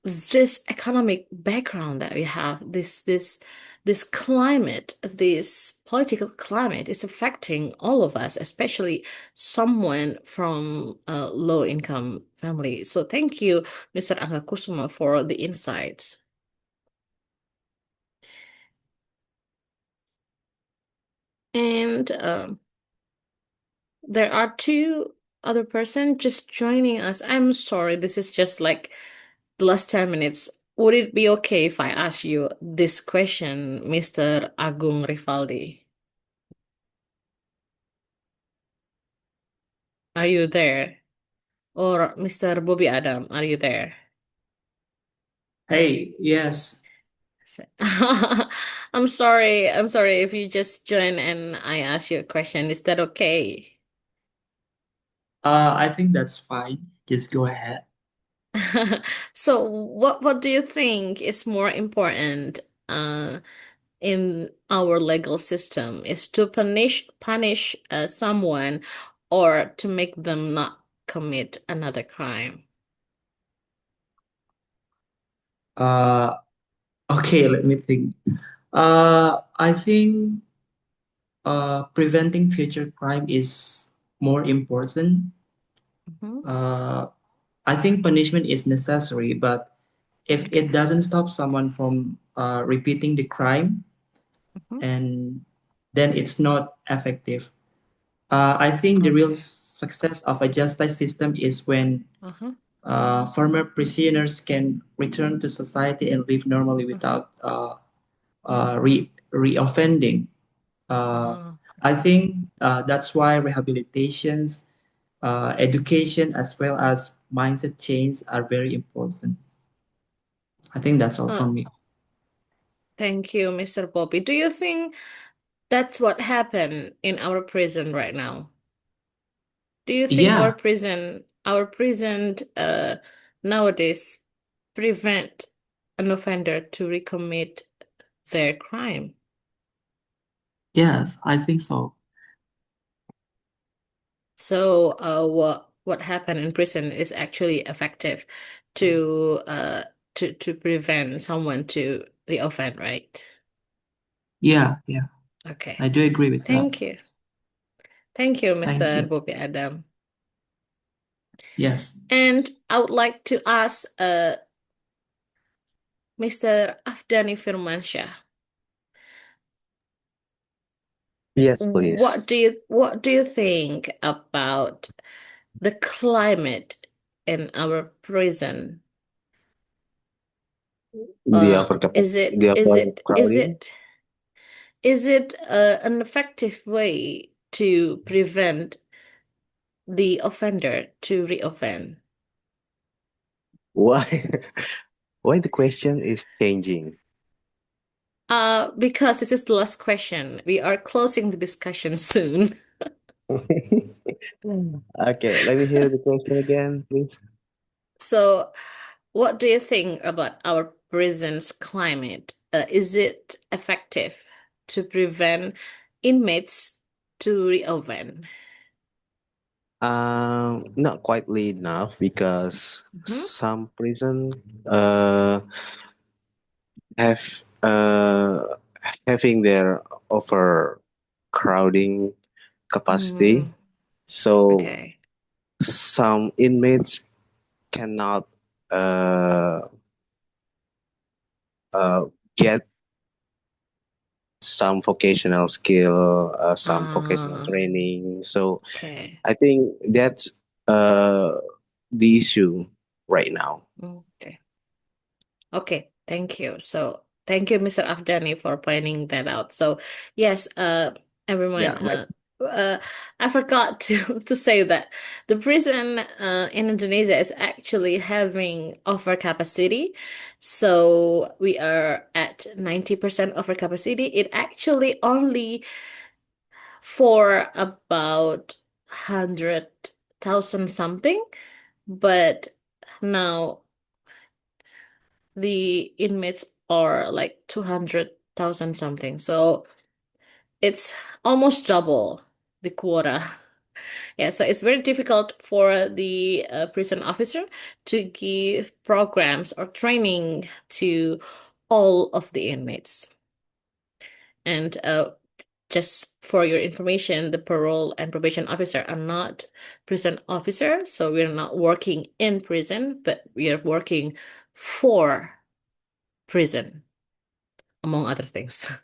this economic background that we have, this climate, this political climate is affecting all of us, especially someone from a low-income family. So thank you, Mr. Angga Kusuma, for the insights. And there are two other person just joining us. I'm sorry, this is just like the last 10 minutes. Would it be okay if I ask you this question, Mr. Agung Rivaldi? Are you there? Or Mr. Bobby Adam, are you there? Hey, yes. I'm sorry if you just joined and I ask you a question. Is that okay? I think that's fine. Just go ahead. So what do you think is more important in our legal system? Is to punish someone or to make them not commit another crime? Okay, let me think. I think preventing future crime is more important. I think punishment is necessary, but if it doesn't stop someone from repeating the crime, and then it's not effective. I think the real success of a justice system is when former prisoners can return to society and live normally without reoffending. I think that's why rehabilitations, education, as well as mindset change are very important. I think that's all from me. Thank you, Mr. Bobby. Do you think that's what happened in our prison right now? Do you think Yeah. our prison nowadays prevent an offender to recommit their crime? Yes, I think so. So, what happened in prison is actually effective to prevent someone to reoffend, right? Yeah, Okay. I do agree with that. Thank you. Thank you, Thank Mr. you. Bobby Adam. Yes. And I would like to ask Mr. Afdani Firmansyah, Yes, please. what do you think about the climate in our prison? The Is it overcrowding. an effective way to prevent the offender to reoffend? Why? Why the question is changing? Because this is the last question. We are closing the discussion soon. Okay, let me hear the question again, please. So, what do you think about our prison's climate? Is it effective to prevent inmates to reoffend? Not quite enough because some prison have having their overcrowding capacity. So Okay. some inmates cannot get some vocational skill, some vocational training. So Okay. I think that's the issue right now. Okay. Okay, thank you. So thank you, Mr. Afdani, for pointing that out. So yes, everyone, Yeah, I forgot to to say that the prison in Indonesia is actually having overcapacity. So we are at 90% overcapacity. It actually only for about 100,000 something, but now the inmates are like 200,000 something. So it's almost double the quota. Yeah, so it's very difficult for the prison officer to give programs or training to all of the inmates. And just for your information, the parole and probation officer are not prison officers, so we're not working in prison, but we are working for prison, among other things.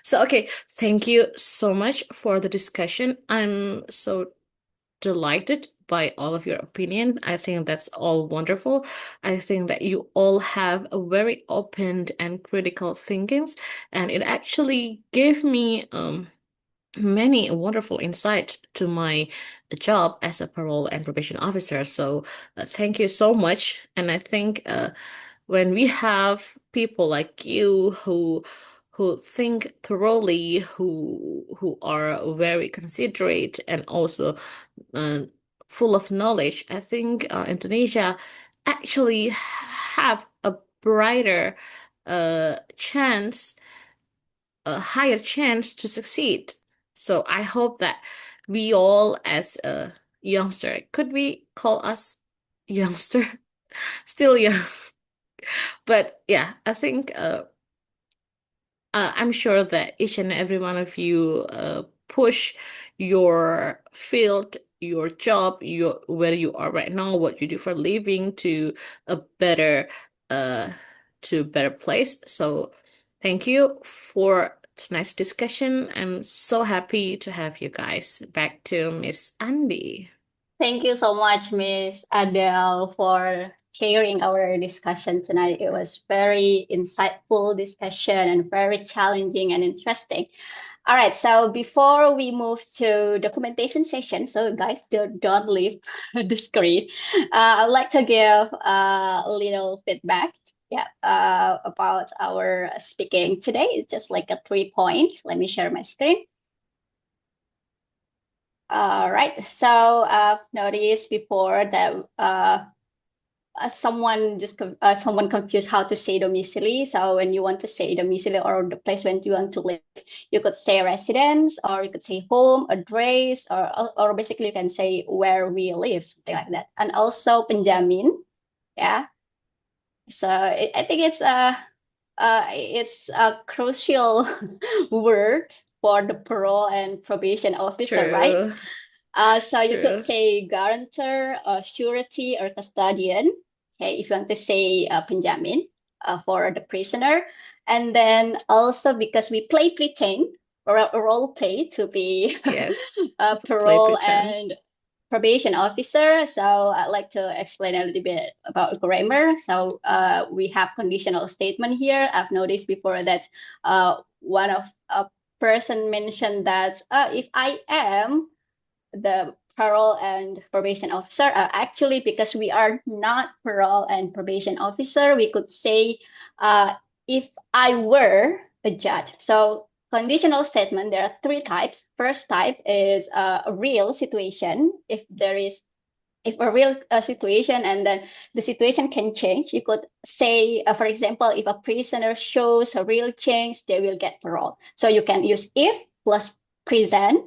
So, okay, thank you so much for the discussion. I'm so delighted by all of your opinion. I think that's all wonderful. I think that you all have a very open and critical thinkings, and it actually gave me many wonderful insights to my job as a parole and probation officer. So thank you so much. And I think when we have people like you who think thoroughly, who are very considerate and also full of knowledge, I think Indonesia actually have a brighter chance, a higher chance to succeed. So I hope that we all, as a youngster, could we call us youngster? Still young. But yeah, I think I'm sure that each and every one of you push your field, your job, where you are right now, what you do for a living to a better uh place. So thank you for tonight's discussion. I'm so happy to have you guys. Back to Miss Andy. Thank you so much, Miss Adele, for sharing our discussion tonight. It was very insightful discussion and very challenging and interesting. All right, so before we move to documentation session, so guys, don't leave the screen. I'd like to give a little feedback, about our speaking today. It's just like a 3 point. Let me share my screen. All right, so I've noticed before that someone confused how to say domicile. So when you want to say domicile or the place when you want to live, you could say residence, or you could say home, address, or basically you can say where we live, something like that. And also penjamin, yeah. So I think it's a crucial word for the parole and probation officer, right? True. So you could True. say guarantor, surety, or custodian. Okay, if you want to say penjamin for the prisoner. And then also because we play pretend or a role play to be Yes. Play parole pretend. and probation officer. So I'd like to explain a little bit about grammar. So we have conditional statement here. I've noticed before that one of a person mentioned that if I am the parole and probation officer, actually because we are not parole and probation officer, we could say if I were a judge. So conditional statement, there are three types. First type is a real situation. If a real situation and then the situation can change, you could say, for example, if a prisoner shows a real change, they will get parole. So you can use if plus present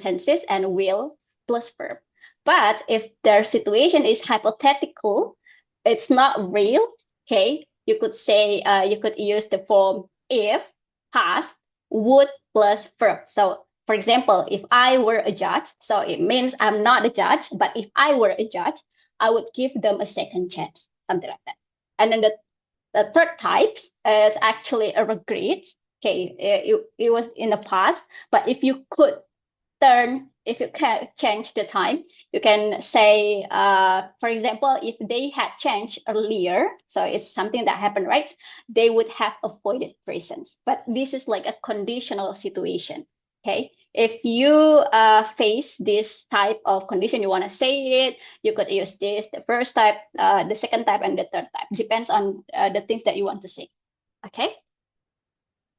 tenses, and will plus verb. But if their situation is hypothetical, it's not real, okay, you could say, you could use the form if, past, would plus verb. So for example, if I were a judge, so it means I'm not a judge, but if I were a judge, I would give them a second chance, something like that. And then the third type is actually a regret. Okay, it was in the past, but if you can change the time, you can say, for example, if they had changed earlier, so it's something that happened, right? They would have avoided prisons. But this is like a conditional situation, okay? If you face this type of condition, you want to say it, you could use this, the first type, the second type, and the third type. Depends on the things that you want to say, okay?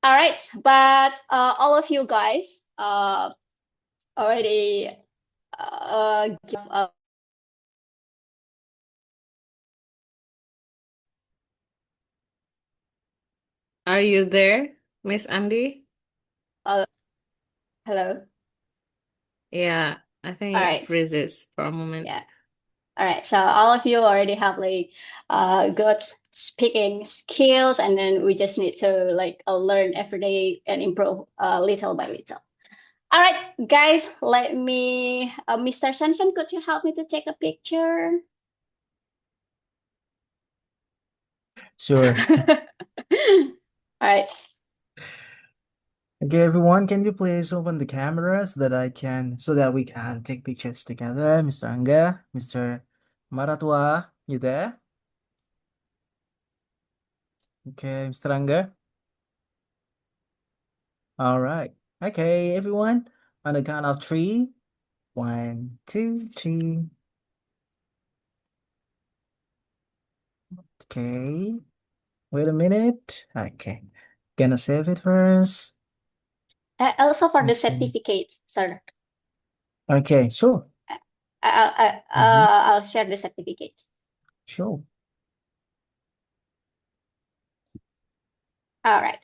All right, but all of you guys already give up. Are you there, Miss Andy? Hello. Yeah, I think All it right. freezes for a moment. Yeah. All right. So all of you already have like good speaking skills, and then we just need to like learn every day and improve little by little. All right, guys, let me, Mr. Shanshan, could you help me to take a picture? Sure. All right. Okay, everyone, can you please open the camera so that we can take pictures together? Mr. Angga, Mr. Maratwa, you there? Okay, Mr. Angga. All right. Okay, everyone, on the count of 3. 1, 2, 3. Okay. Wait a minute. Okay. Gonna save it first. Also for the Okay. certificates, sir. Okay, sure. I'll share the certificates. Sure. All right.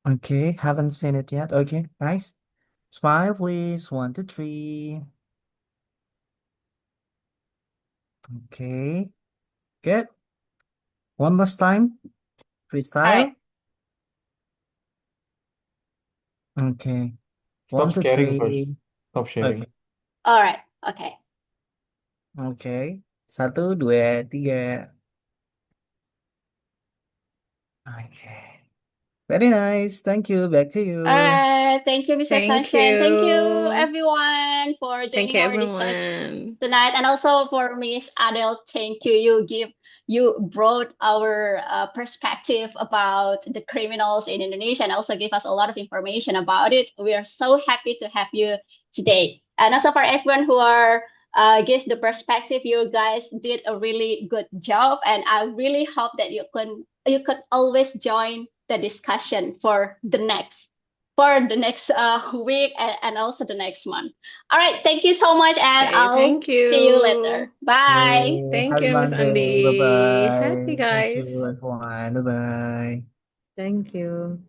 Okay, haven't seen it yet. Okay, nice. Smile, please. 1, 2, 3. Okay, good. One last time. Freestyle. right. Okay. Stop 1, 2, sharing 3. first. Stop sharing. Okay. All right. Okay. Okay. 1, 2, 3. Okay. Very nice. Thank you. Back to you. All right. Thank you, Mr. Thank Sasha. Thank you, you. everyone, for Thank joining you, our discussion everyone. tonight, and also for Miss Adele. Thank you. You brought our perspective about the criminals in Indonesia, and also give us a lot of information about it. We are so happy to have you today, and also for everyone who are gives the perspective. You guys did a really good job, and I really hope that you could always join the discussion for the next for the next week and also the next month. All right, thank you so much, and Okay, I'll thank see you later. you. Bye. Thank Happy you, Miss Monday. Andi. Happy Bye-bye. Thank you, guys. everyone. Bye-bye. Thank you.